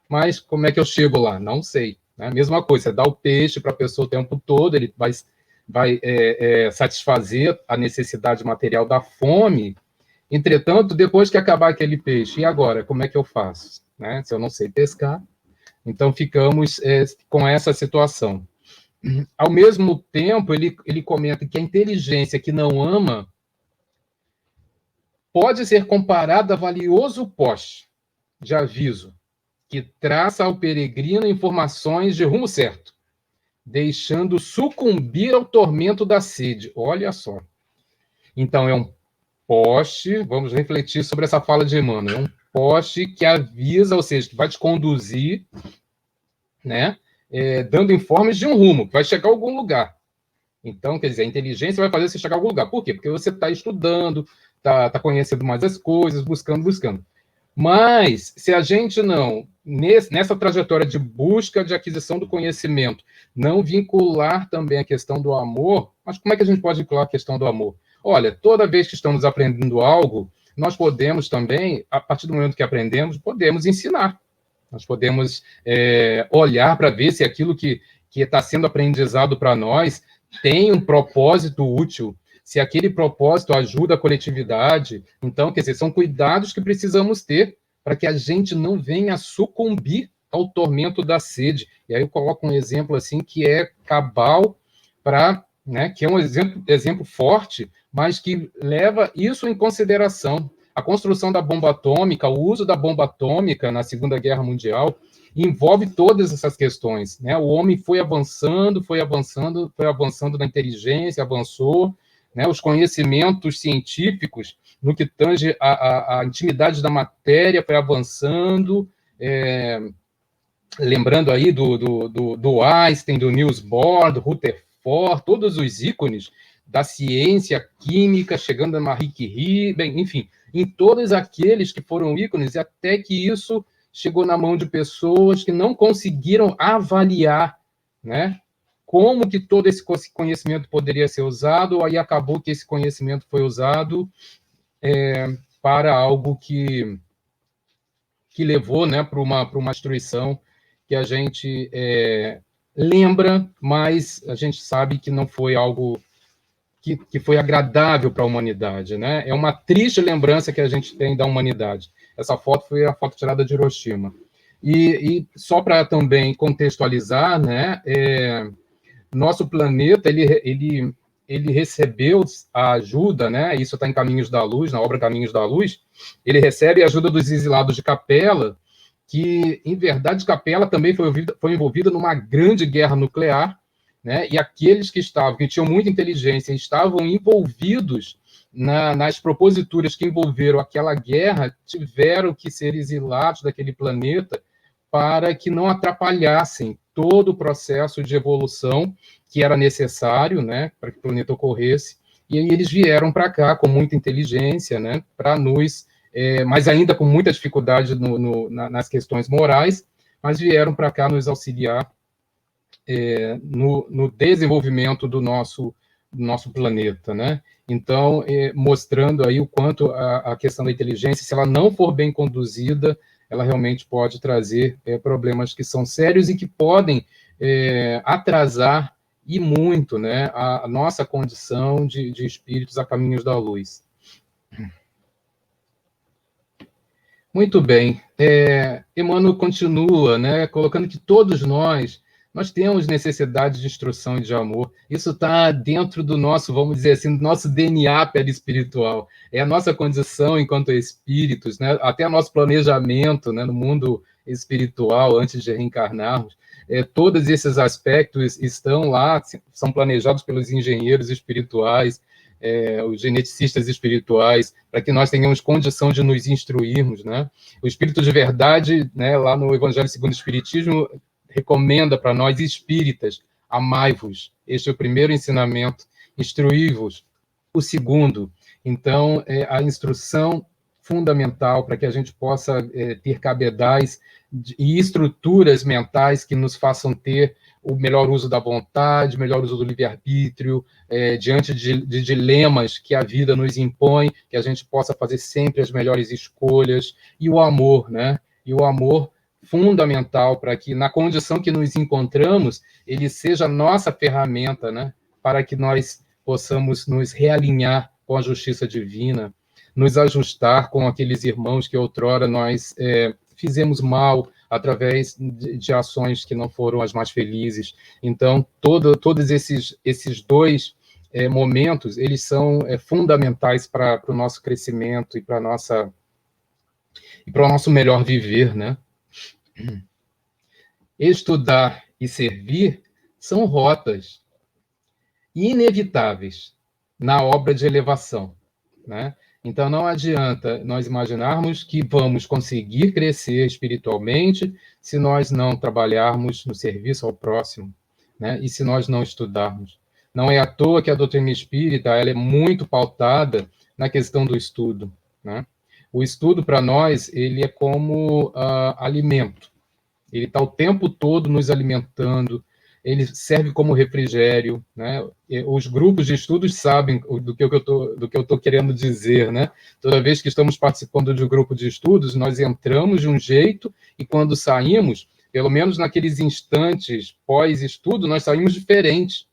mas como é que eu chego lá? Não sei. Né? Mesma coisa, você dá o peixe para a pessoa o tempo todo, ele vai satisfazer a necessidade material da fome. Entretanto, depois que acabar aquele peixe, e agora? Como é que eu faço? Né? Se eu não sei pescar, então ficamos com essa situação. Ao mesmo tempo, ele comenta que a inteligência que não ama pode ser comparada a valioso poste de aviso, que traça ao peregrino informações de rumo certo, deixando sucumbir ao tormento da sede. Olha só. Então, é um poste, vamos refletir sobre essa fala de Emmanuel, é um poste que avisa, ou seja, que vai te conduzir, né, dando informes de um rumo, que vai chegar a algum lugar. Então, quer dizer, a inteligência vai fazer você chegar a algum lugar. Por quê? Porque você está estudando, está conhecendo mais as coisas, buscando. Mas, se a gente não, nessa trajetória de busca de aquisição do conhecimento, não vincular também a questão do amor, mas como é que a gente pode vincular a questão do amor? Olha, toda vez que estamos aprendendo algo, nós podemos também, a partir do momento que aprendemos, podemos ensinar. Nós podemos olhar para ver se aquilo que está sendo aprendizado para nós tem um propósito útil, se aquele propósito ajuda a coletividade. Então, quer dizer, são cuidados que precisamos ter para que a gente não venha sucumbir ao tormento da sede. E aí eu coloco um exemplo assim que é cabal para, né, que é um exemplo forte, mas que leva isso em consideração. A construção da bomba atômica, o uso da bomba atômica na Segunda Guerra Mundial envolve todas essas questões, né? O homem foi avançando na inteligência, avançou, né? Os conhecimentos científicos no que tange a intimidade da matéria foi avançando, lembrando aí do Einstein, do Niels Bohr, do Rutherford, todos os ícones da ciência química, chegando a Marie Curie, bem, enfim, em todos aqueles que foram ícones, e até que isso chegou na mão de pessoas que não conseguiram avaliar, né, como que todo esse conhecimento poderia ser usado, aí acabou que esse conhecimento foi usado para algo que levou, né, para uma destruição que a gente lembra, mas a gente sabe que não foi algo que foi agradável para a humanidade, né? É uma triste lembrança que a gente tem da humanidade. Essa foto foi a foto tirada de Hiroshima. E só para também contextualizar, né? Nosso planeta ele recebeu a ajuda, né? Isso está em Caminhos da Luz, na obra Caminhos da Luz. Ele recebe a ajuda dos exilados de Capela, que em verdade Capela também foi envolvida numa grande guerra nuclear, né? E aqueles que tinham muita inteligência, estavam envolvidos nas proposituras que envolveram aquela guerra, tiveram que ser exilados daquele planeta para que não atrapalhassem todo o processo de evolução que era necessário, né, para que o planeta ocorresse. E aí eles vieram para cá com muita inteligência, né, para nos, mas ainda com muita dificuldade nas questões morais, mas vieram para cá nos auxiliar no desenvolvimento do nosso planeta, né? Então, mostrando aí o quanto a questão da inteligência, se ela não for bem conduzida, ela realmente pode trazer problemas que são sérios e que podem atrasar e muito, né, a nossa condição de espíritos a caminhos da luz. Muito bem. Emmanuel continua, né, colocando que todos nós temos necessidade de instrução e de amor. Isso está dentro do nosso, vamos dizer assim, do nosso DNA perispiritual. É a nossa condição enquanto espíritos, né? Até o nosso planejamento, né, no mundo espiritual, antes de reencarnarmos. Todos esses aspectos estão lá, são planejados pelos engenheiros espirituais, os geneticistas espirituais, para que nós tenhamos condição de nos instruirmos, né? O Espírito de Verdade, né, lá no Evangelho segundo o Espiritismo, recomenda para nós espíritas: amai-vos. Este é o primeiro ensinamento. Instruí-vos. O segundo, então, a instrução fundamental para que a gente possa ter cabedais e estruturas mentais que nos façam ter o melhor uso da vontade, o melhor uso do livre-arbítrio, diante de dilemas que a vida nos impõe, que a gente possa fazer sempre as melhores escolhas, e o amor, né? E o amor fundamental para que, na condição que nos encontramos, ele seja a nossa ferramenta, né? Para que nós possamos nos realinhar com a justiça divina, nos ajustar com aqueles irmãos que outrora nós fizemos mal, através de ações que não foram as mais felizes. Então, todos esses dois momentos, eles são fundamentais para o nosso crescimento e para o nosso melhor viver, né? Estudar e servir são rotas inevitáveis na obra de elevação, né? Então, não adianta nós imaginarmos que vamos conseguir crescer espiritualmente se nós não trabalharmos no serviço ao próximo, né? E se nós não estudarmos. Não é à toa que a doutrina espírita ela é muito pautada na questão do estudo, né? O estudo, para nós, ele é como alimento. Ele está o tempo todo nos alimentando, ele serve como refrigério, né? Os grupos de estudos sabem do que eu estou querendo dizer, né? Toda vez que estamos participando de um grupo de estudos, nós entramos de um jeito e quando saímos, pelo menos naqueles instantes pós-estudo, nós saímos diferentes.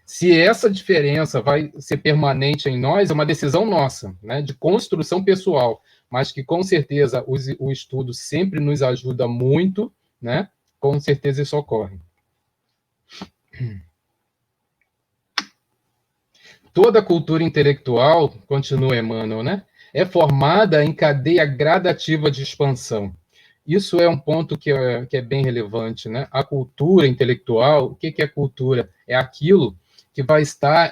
Se essa diferença vai ser permanente em nós, é uma decisão nossa, né? De construção pessoal, mas que com certeza o estudo sempre nos ajuda muito, né? Com certeza isso ocorre. Toda cultura intelectual, continua Emmanuel, né, é formada em cadeia gradativa de expansão. Isso é um ponto que é bem relevante, né? A cultura intelectual, o que é cultura? É aquilo que vai estar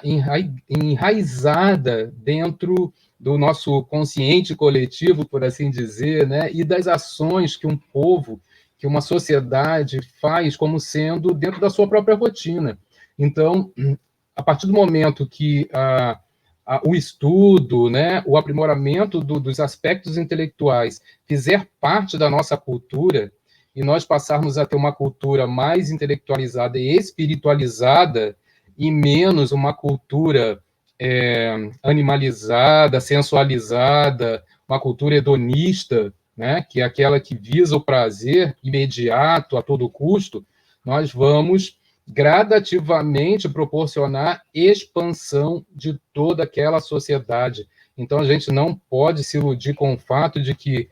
enraizada dentro do nosso consciente coletivo, por assim dizer, né? E das ações que um povo, que uma sociedade faz como sendo dentro da sua própria rotina. Então, a partir do momento que o estudo, né, o aprimoramento dos aspectos intelectuais fizer parte da nossa cultura e nós passarmos a ter uma cultura mais intelectualizada e espiritualizada e menos uma cultura animalizada, sensualizada, uma cultura hedonista, né, que é aquela que visa o prazer imediato a todo custo, nós vamos gradativamente proporcionar expansão de toda aquela sociedade. Então, a gente não pode se iludir com o fato de que,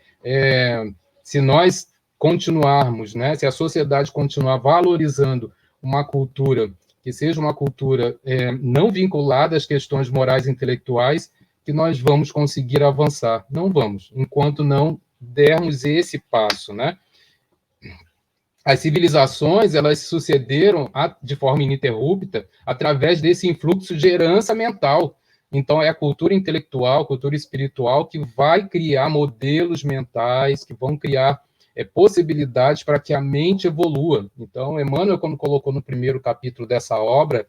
se nós continuarmos, né, se a sociedade continuar valorizando uma cultura que seja uma cultura não vinculada às questões morais e intelectuais, que nós vamos conseguir avançar. Não vamos, enquanto não dermos esse passo, né? As civilizações, elas se sucederam de forma ininterrupta através desse influxo de herança mental. Então, é a cultura intelectual, a cultura espiritual que vai criar modelos mentais, que vão criar possibilidades para que a mente evolua. Então, Emmanuel, quando colocou no primeiro capítulo dessa obra,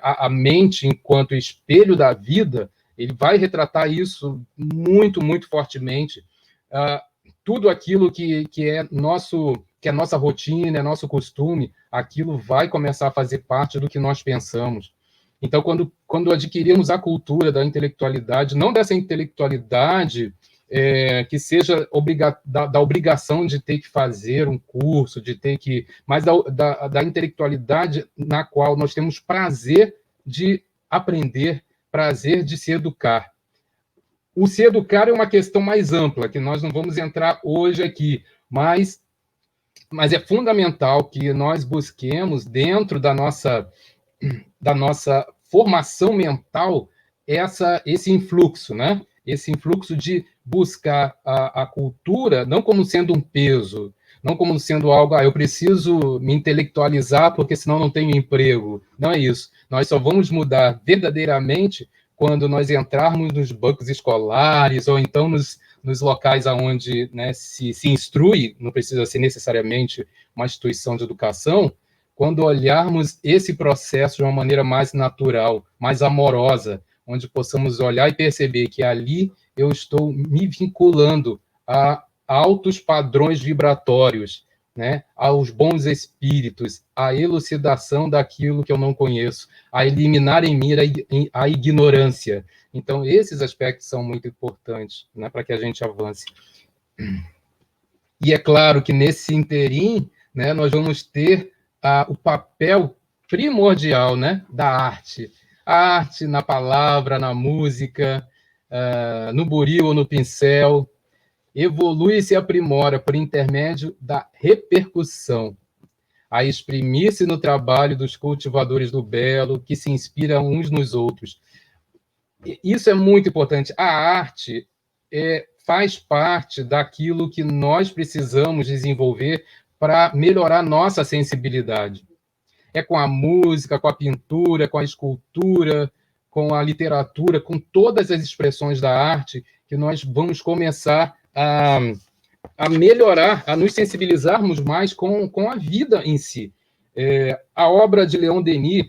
a mente enquanto espelho da vida, ele vai retratar isso muito, muito fortemente. Tudo aquilo que é nossa rotina, é nosso costume, aquilo vai começar a fazer parte do que nós pensamos. Então, quando adquirimos a cultura da intelectualidade, não dessa intelectualidade que seja da obrigação de ter que fazer um curso, mas da intelectualidade na qual nós temos prazer de aprender, prazer de se educar. O se educar é uma questão mais ampla, que nós não vamos entrar hoje aqui, mas é fundamental que nós busquemos, dentro da nossa formação mental, esse influxo, né? Esse influxo de buscar a cultura não como sendo um peso, não como sendo algo, eu preciso me intelectualizar porque senão não tenho emprego. Não é isso. Nós só vamos mudar verdadeiramente quando nós entrarmos nos bancos escolares ou então nos locais onde, né, se instrui, não precisa ser necessariamente uma instituição de educação, quando olharmos esse processo de uma maneira mais natural, mais amorosa, onde possamos olhar e perceber que ali eu estou me vinculando a altos padrões vibratórios, né, aos bons espíritos, à elucidação daquilo que eu não conheço, a eliminar em mim a ignorância. Então, esses aspectos são muito importantes, né, para que a gente avance. E é claro que nesse interim, né, nós vamos ter o papel primordial, né, da arte. A arte na palavra, na música, no buril ou no pincel, evolui e se aprimora por intermédio da repercussão, a exprimir-se no trabalho dos cultivadores do belo, que se inspiram uns nos outros. Isso é muito importante. A arte faz parte daquilo que nós precisamos desenvolver para melhorar nossa sensibilidade. É com a música, com a pintura, com a escultura, com a literatura, com todas as expressões da arte, que nós vamos começar a melhorar, a nos sensibilizarmos mais com a vida em si. A obra de Leon Denis,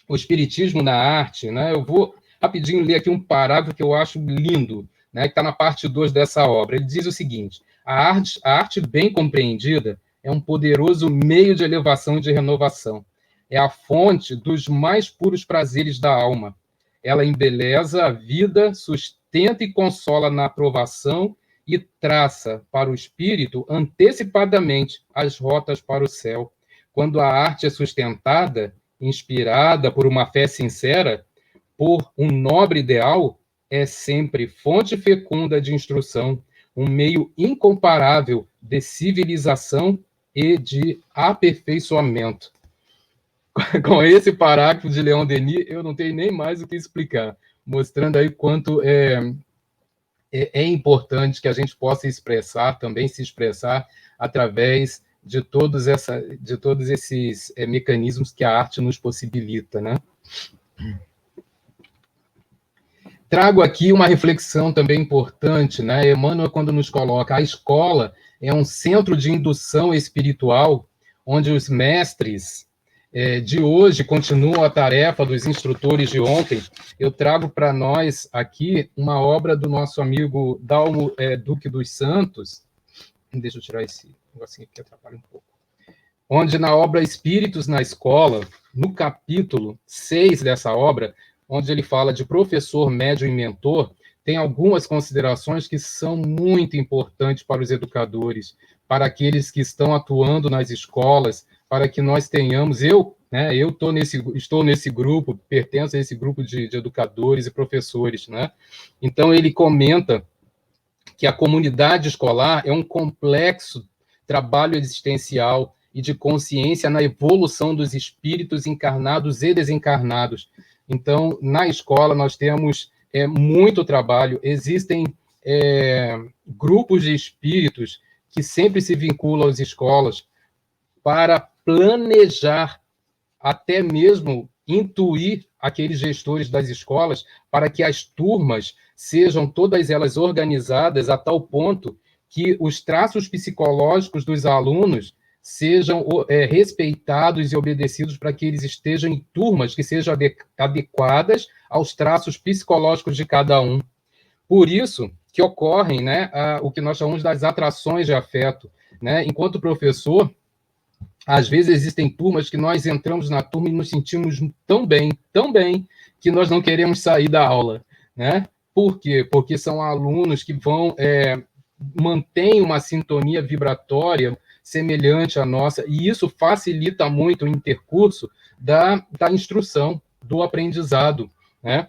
O Espiritismo na Arte, né? Eu vou rapidinho ler aqui um parágrafo que eu acho lindo, né? Que está na parte 2 dessa obra. Ele diz o seguinte: a arte bem compreendida é um poderoso meio de elevação e de renovação. É a fonte dos mais puros prazeres da alma. Ela embeleza a vida, sustenta e consola na aprovação e traça para o espírito antecipadamente as rotas para o céu. Quando a arte é sustentada, inspirada por uma fé sincera, por um nobre ideal, é sempre fonte fecunda de instrução, um meio incomparável de civilização e de aperfeiçoamento. Com esse parágrafo de Leon Denis, eu não tenho nem mais o que explicar, mostrando aí quanto é importante que a gente possa expressar, também se expressar através de todos esses mecanismos que a arte nos possibilita, né? Trago aqui uma reflexão também importante, né? Emmanuel, quando nos coloca, a escola é um centro de indução espiritual, onde os mestres de hoje continuam a tarefa dos instrutores de ontem. Eu trago para nós aqui uma obra do nosso amigo Dalmo Duque dos Santos. Deixa eu tirar esse negocinho aqui que atrapalha um pouco. Onde, na obra Espíritos na Escola, no capítulo 6 dessa obra, onde ele fala de professor, médium e mentor, tem algumas considerações que são muito importantes para os educadores, para aqueles que estão atuando nas escolas, para que nós tenhamos, eu estou nesse grupo, pertenço a esse grupo de educadores e professores, né? Então, ele comenta que a comunidade escolar é um complexo trabalho existencial e de consciência na evolução dos espíritos encarnados e desencarnados. Então, na escola, nós temos muito trabalho. Existem grupos de espíritos que sempre se vinculam às escolas para planejar, até mesmo intuir aqueles gestores das escolas para que as turmas sejam todas elas organizadas a tal ponto que os traços psicológicos dos alunos sejam respeitados e obedecidos para que eles estejam em turmas que sejam adequadas aos traços psicológicos de cada um. Por isso que ocorrem, né, o que nós chamamos das atrações de afeto, né? Enquanto professor, às vezes existem turmas que nós entramos na turma e nos sentimos tão bem, que nós não queremos sair da aula, né? Por quê? Porque são alunos que mantêm uma sintonia vibratória semelhante à nossa, e isso facilita muito o intercurso da instrução, do aprendizado, né?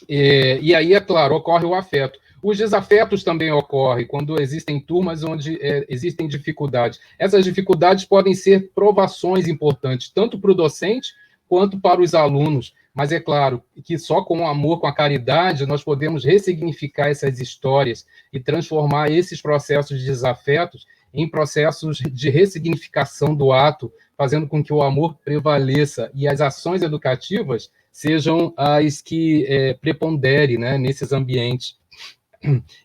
E aí, é claro, ocorre o afeto. Os desafetos também ocorrem quando existem turmas onde existem dificuldades. Essas dificuldades podem ser provações importantes, tanto para o docente quanto para os alunos. Mas é claro que só com o amor, com a caridade, nós podemos ressignificar essas histórias e transformar esses processos de desafetos em processos de ressignificação do ato, fazendo com que o amor prevaleça e as ações educativas sejam as que preponderem, né, nesses ambientes.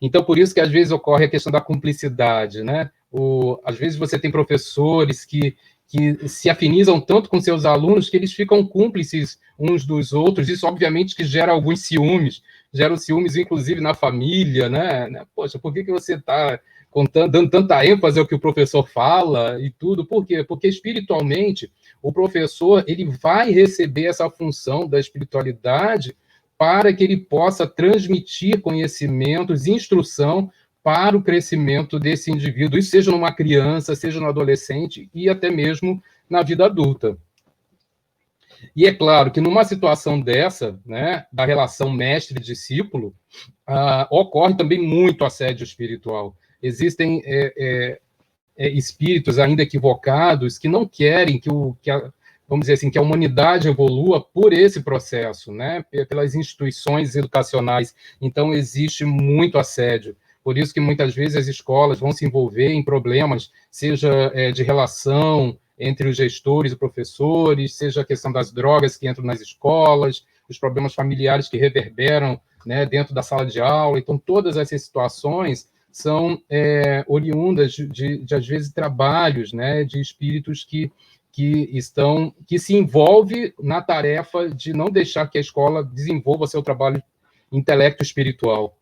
Então, por isso que às vezes ocorre a questão da cumplicidade, né? Às vezes você tem professores que se afinizam tanto com seus alunos que eles ficam cúmplices uns dos outros. Isso, obviamente, que gera alguns ciúmes, inclusive, na família, né? Poxa, por que você está dando tanta ênfase ao que o professor fala e tudo? Por quê? Porque, espiritualmente, o professor ele vai receber essa função da espiritualidade para que ele possa transmitir conhecimentos, instrução para o crescimento desse indivíduo, isso seja numa criança, seja no adolescente e até mesmo na vida adulta. E é claro que numa situação dessa, né, da relação mestre-discípulo, ocorre também muito assédio espiritual. Existem espíritos ainda equivocados que não querem que vamos dizer assim, que a humanidade evolua por esse processo, né? Pelas instituições educacionais. Então, existe muito assédio. Por isso que, muitas vezes, as escolas vão se envolver em problemas, seja de relação entre os gestores e professores, seja a questão das drogas que entram nas escolas, os problemas familiares que reverberam, né, dentro da sala de aula. Então, todas essas situações são oriundas às vezes, trabalhos, né, de espíritos que se envolve na tarefa de não deixar que a escola desenvolva seu trabalho intelecto espiritual.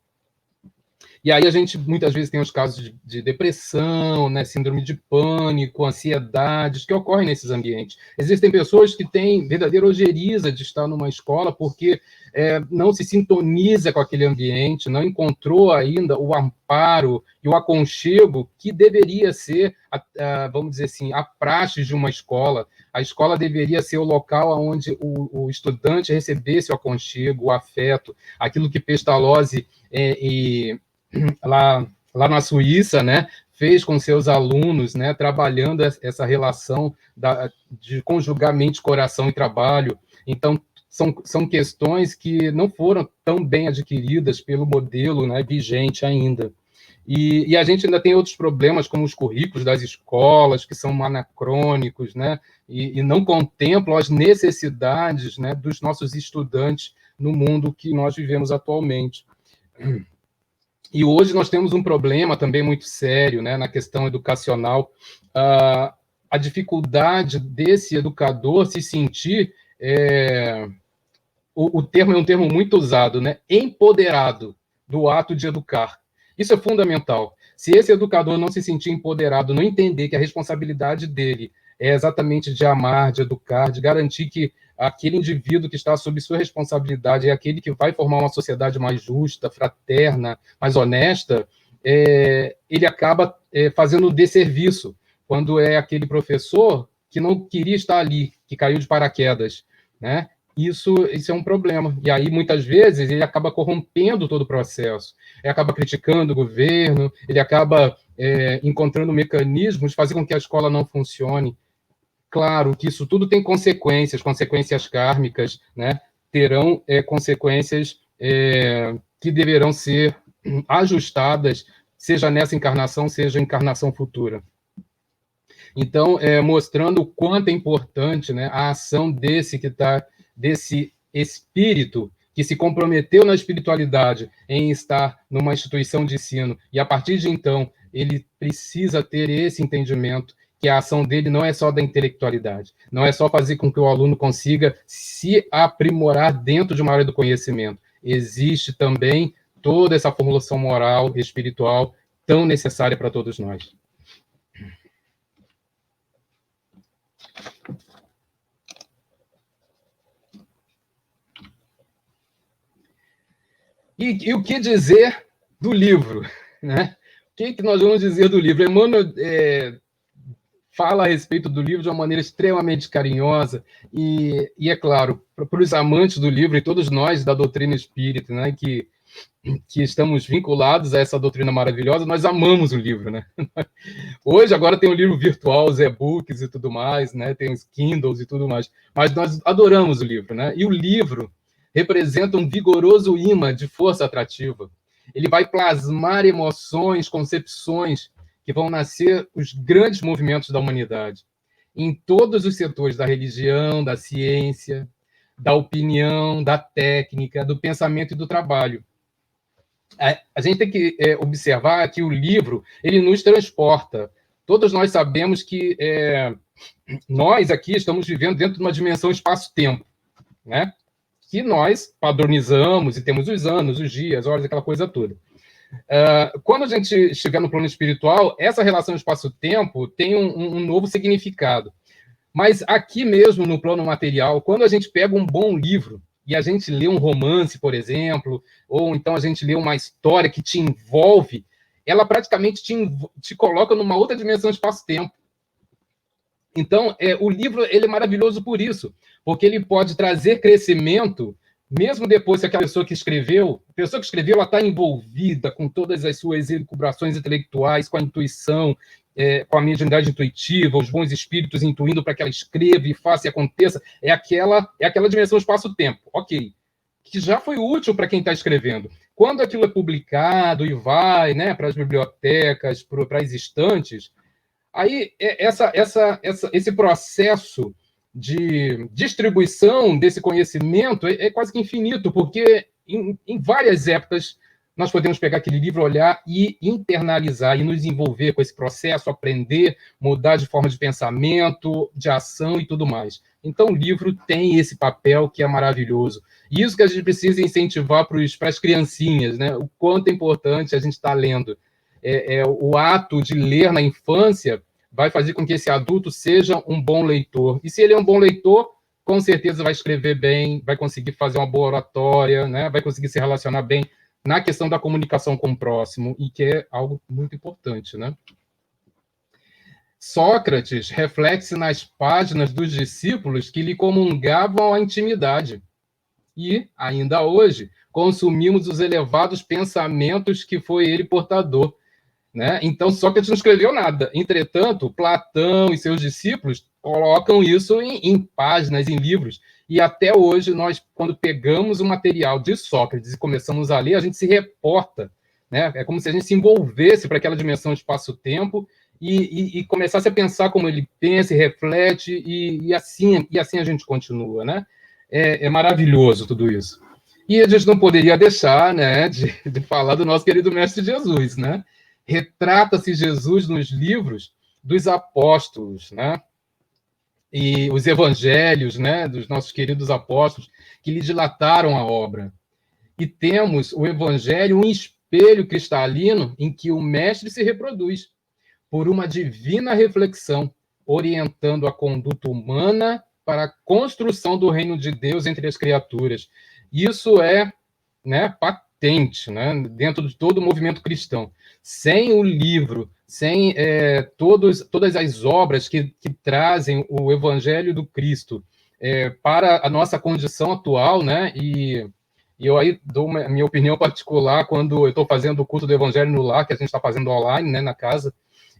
E aí a gente, muitas vezes, tem os casos de depressão, né, síndrome de pânico, ansiedades, que ocorrem nesses ambientes. Existem pessoas que têm verdadeira ojeriza de estar numa escola porque não se sintoniza com aquele ambiente, não encontrou ainda o amparo e o aconchego que deveria ser, vamos dizer assim, a praxe de uma escola. A escola deveria ser o local onde o estudante recebesse o aconchego, o afeto, aquilo que Pestalozzi lá na Suíça, né, fez com seus alunos, né, trabalhando essa relação de conjugar mente, coração e trabalho. Então, são questões que não foram tão bem adquiridas pelo modelo, né, vigente ainda. E a gente ainda tem outros problemas, como os currículos das escolas, que são anacrônicos, né, e não contemplam as necessidades, né, dos nossos estudantes no mundo que nós vivemos atualmente. E hoje nós temos um problema também muito sério, né, na questão educacional, a dificuldade desse educador se sentir, o termo é um termo muito usado, né, empoderado do ato de educar. Isso é fundamental. Se esse educador não se sentir empoderado, não entender que a responsabilidade dele é exatamente de amar, de educar, de garantir que aquele indivíduo que está sob sua responsabilidade é aquele que vai formar uma sociedade mais justa, fraterna, mais honesta, ele acaba fazendo desserviço, quando é aquele professor que não queria estar ali, que caiu de paraquedas, né? Isso é um problema. E aí, muitas vezes, ele acaba corrompendo todo o processo. Ele acaba criticando o governo, ele acaba encontrando mecanismos de fazer com que a escola não funcione. Claro que isso tudo tem consequências kármicas, né? Terão consequências que deverão ser ajustadas, seja nessa encarnação, seja encarnação futura. Então, mostrando o quanto é importante, né, a ação desse espírito que se comprometeu na espiritualidade em estar numa instituição de ensino, e a partir de então ele precisa ter esse entendimento que a ação dele não é só da intelectualidade, não é só fazer com que o aluno consiga se aprimorar dentro de uma área do conhecimento. Existe também toda essa formulação moral e espiritual tão necessária para todos nós. E o que dizer do livro, né? O que nós vamos dizer do livro? Emmanuel fala a respeito do livro de uma maneira extremamente carinhosa e é claro, para os amantes do livro e todos nós da doutrina espírita, né, que estamos vinculados a essa doutrina maravilhosa, nós amamos o livro, né? Hoje, agora tem o livro virtual, os e-books e tudo mais, né? Tem os Kindles e tudo mais, mas nós adoramos o livro, né? E o livro representa um vigoroso imã de força atrativa. Ele vai plasmar emoções, concepções que vão nascer os grandes movimentos da humanidade, em todos os setores da religião, da ciência, da opinião, da técnica, do pensamento e do trabalho. A gente tem que observar que o livro ele nos transporta. Todos nós sabemos que nós aqui estamos vivendo dentro de uma dimensão espaço-tempo, né? Que nós padronizamos e temos os anos, os dias, horas, aquela coisa toda. Quando a gente chegar no plano espiritual, essa relação espaço-tempo tem um novo significado. Mas aqui mesmo, no plano material, quando a gente pega um bom livro e a gente lê um romance, por exemplo, ou então a gente lê uma história que te envolve, ela praticamente te coloca numa outra dimensão espaço-tempo. Então, o livro ele é maravilhoso por isso, porque ele pode trazer crescimento, mesmo depois que aquela pessoa que escreveu, ela está envolvida com todas as suas elucubrações intelectuais, com a intuição, com a mediunidade intuitiva, os bons espíritos intuindo para que ela escreva e faça e aconteça, é aquela dimensão espaço-tempo, ok, que já foi útil para quem está escrevendo. Quando aquilo é publicado e vai, né, para as bibliotecas, para as estantes, aí esse processo de distribuição desse conhecimento é quase que infinito, porque em várias épocas nós podemos pegar aquele livro, olhar e internalizar e nos envolver com esse processo, aprender, mudar de forma de pensamento, de ação e tudo mais. Então, o livro tem esse papel que é maravilhoso. E isso que a gente precisa incentivar para as criancinhas, né? O quanto é importante a gente estar lendo. O ato de ler na infância vai fazer com que esse adulto seja um bom leitor. E se ele é um bom leitor, com certeza vai escrever bem, vai conseguir fazer uma boa oratória, né? Vai conseguir se relacionar bem na questão da comunicação com o próximo, e que é algo muito importante, né? Sócrates reflete-se nas páginas dos discípulos que lhe comungavam a intimidade. E, ainda hoje, consumimos os elevados pensamentos que foi ele portador, né? Então, Sócrates não escreveu nada. Entretanto, Platão e seus discípulos colocam isso em páginas, em livros. E até hoje, nós, quando pegamos o material de Sócrates e começamos a ler, a gente se reporta, né? É como se a gente se envolvesse para aquela dimensão de espaço-tempo e começasse a pensar como ele pensa e reflete, e assim a gente continua, né? É maravilhoso tudo isso. E a gente não poderia deixar, né, de falar do nosso querido Mestre Jesus, né? Retrata-se Jesus nos livros dos apóstolos, né? E os evangelhos, né, dos nossos queridos apóstolos, que lhe dilataram a obra. E temos o evangelho, um espelho cristalino em que o mestre se reproduz, por uma divina reflexão, orientando a conduta humana para a construção do reino de Deus entre as criaturas. Isso é, né, patente, né, dentro de todo o movimento cristão. Sem o livro, sem todas as obras que trazem o Evangelho do Cristo para a nossa condição atual, né? E eu aí dou a minha opinião particular quando eu estou fazendo o culto do Evangelho no lar, que a gente está fazendo online, né, na casa,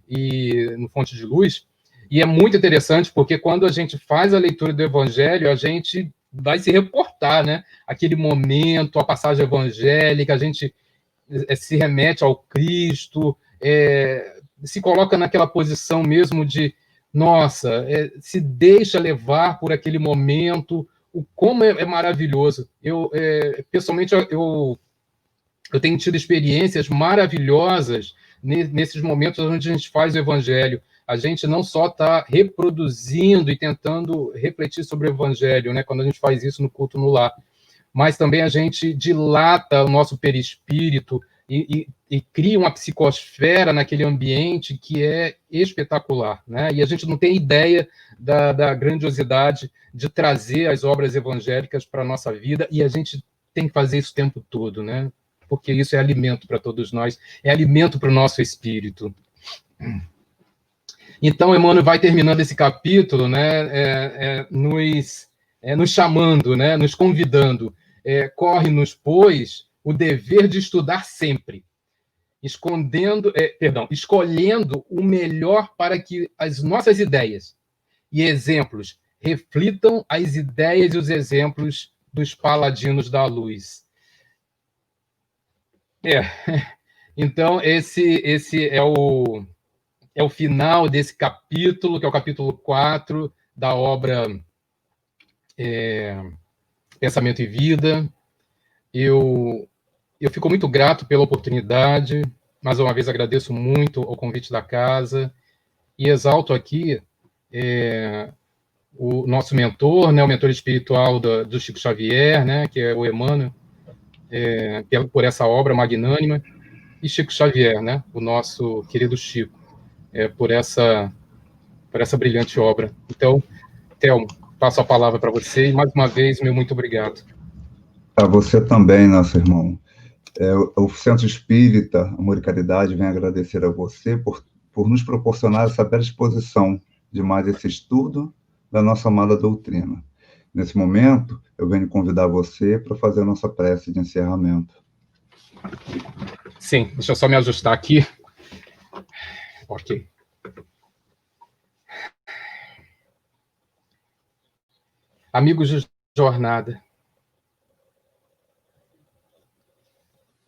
e no Fonte de Luz. E é muito interessante, porque quando a gente faz a leitura do Evangelho, a gente vai se reportar, né? Aquele momento, a passagem evangélica, a gente se remete ao Cristo, se coloca naquela posição mesmo de, nossa, se deixa levar por aquele momento, como é maravilhoso. Pessoalmente, eu tenho tido experiências maravilhosas nesses momentos onde a gente faz o Evangelho. A gente não só está reproduzindo e tentando refletir sobre o Evangelho, né, quando a gente faz isso no culto no lar, mas também a gente dilata o nosso perispírito e cria uma psicosfera naquele ambiente que é espetacular, né? E a gente não tem ideia da grandiosidade de trazer as obras evangélicas para a nossa vida, e a gente tem que fazer isso o tempo todo, né? Porque isso é alimento para todos nós, é alimento para o nosso espírito. Então, Emmanuel vai terminando esse capítulo, né, nos chamando, né, nos convidando. Corre-nos, pois, o dever de estudar sempre, escolhendo o melhor para que as nossas ideias e exemplos reflitam as ideias e os exemplos dos paladinos da luz. Então, esse é o final desse capítulo, que é o capítulo 4 da obra Pensamento e Vida. Eu fico muito grato pela oportunidade, mais uma vez agradeço muito o convite da casa, e exalto aqui o nosso mentor, né, o mentor espiritual do Chico Xavier, né, que é o Emmanuel, por essa obra magnânima, e Chico Xavier, né, o nosso querido Chico, por essa brilhante obra. Então, Thelmo, passo a palavra para você, e mais uma vez, meu muito obrigado. A você também, nosso irmão. O Centro Espírita Amor e Caridade vem agradecer a você por nos proporcionar essa bela exposição de mais esse estudo da nossa amada doutrina. Nesse momento, eu venho convidar você para fazer a nossa prece de encerramento. Sim, deixa eu só me ajustar aqui. Ok. amigos de jornada,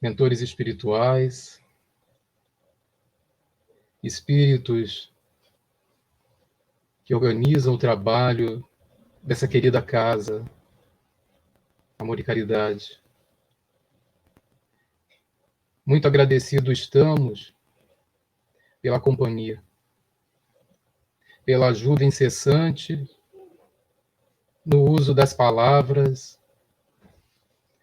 mentores espirituais, espíritos que organizam o trabalho dessa querida casa, Amor e Caridade. Muito agradecido estamos pela companhia, pela ajuda incessante no uso das palavras,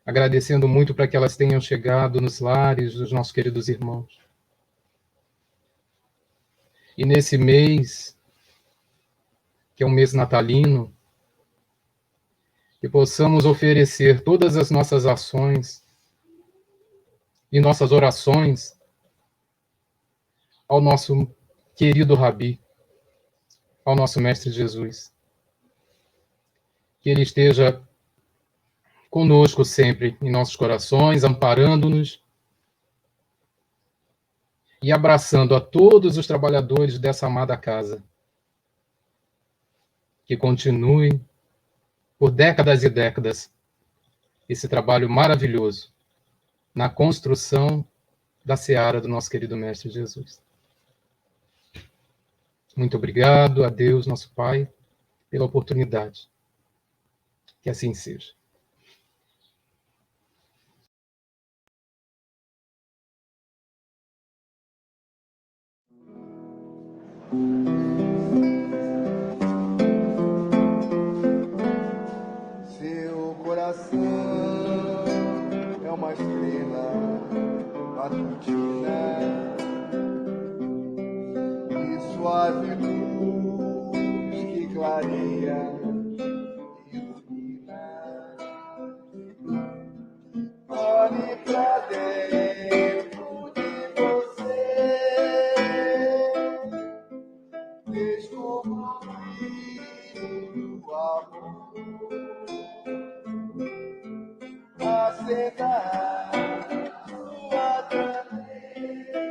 agradecendo muito para que elas tenham chegado nos lares dos nossos queridos irmãos. E nesse mês, que é um mês natalino, que possamos oferecer todas as nossas ações e nossas orações ao nosso querido Rabi, ao nosso Mestre Jesus. Que Ele esteja conosco sempre em nossos corações, amparando-nos e abraçando a todos os trabalhadores dessa amada casa. Que continuem por décadas e décadas esse trabalho maravilhoso na construção da seara do nosso querido Mestre Jesus. Muito obrigado a Deus, nosso Pai, pela oportunidade. Que assim seja. Seu coração é uma estrela matutina e suave luz que clareia e ilumina. Olhe pra dentro de você, descubra o brilho do amor. Acenda sua candeia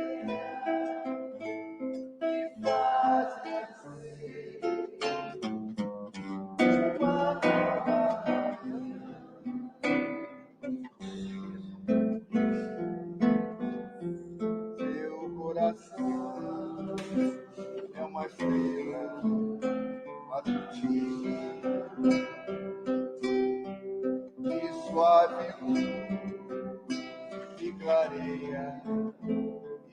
e faz nascer uma nova manhã. Seu coração é uma estrela matutina e suave luz que clareia e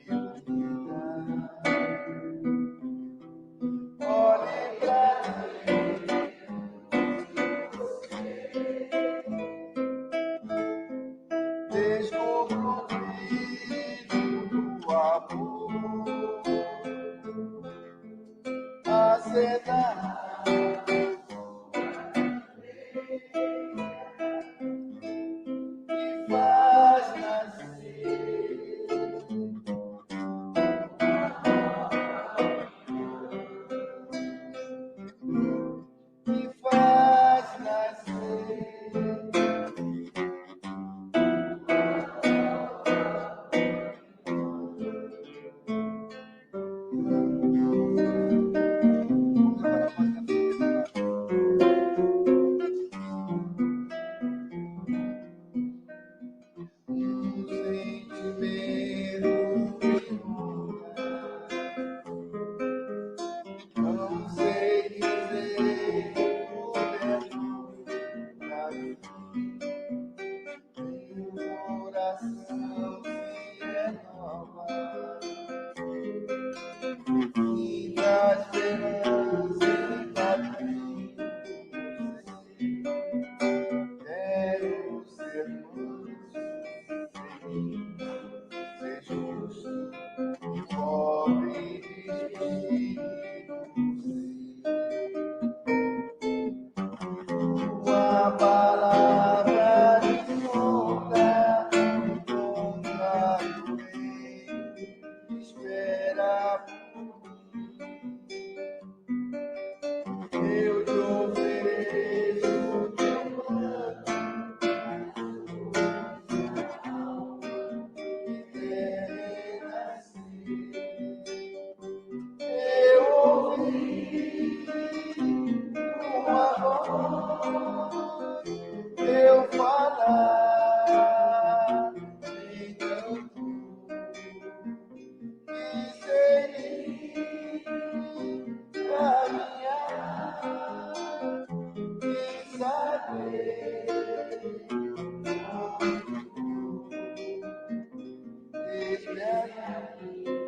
ilumina. Olhe pra dentro, descubra o brilho do amor. Acenda e faz nascer e faz nascer. Não sei dizer o dentro da meu coração se renova e da esperança ele bate. Quero ser manso, ser justo e pobre de espírito. Uma palavra de honra contra o bem espera por mim. Eu te ofereço meu plano e renascer. Eu ouvi uma voz happy.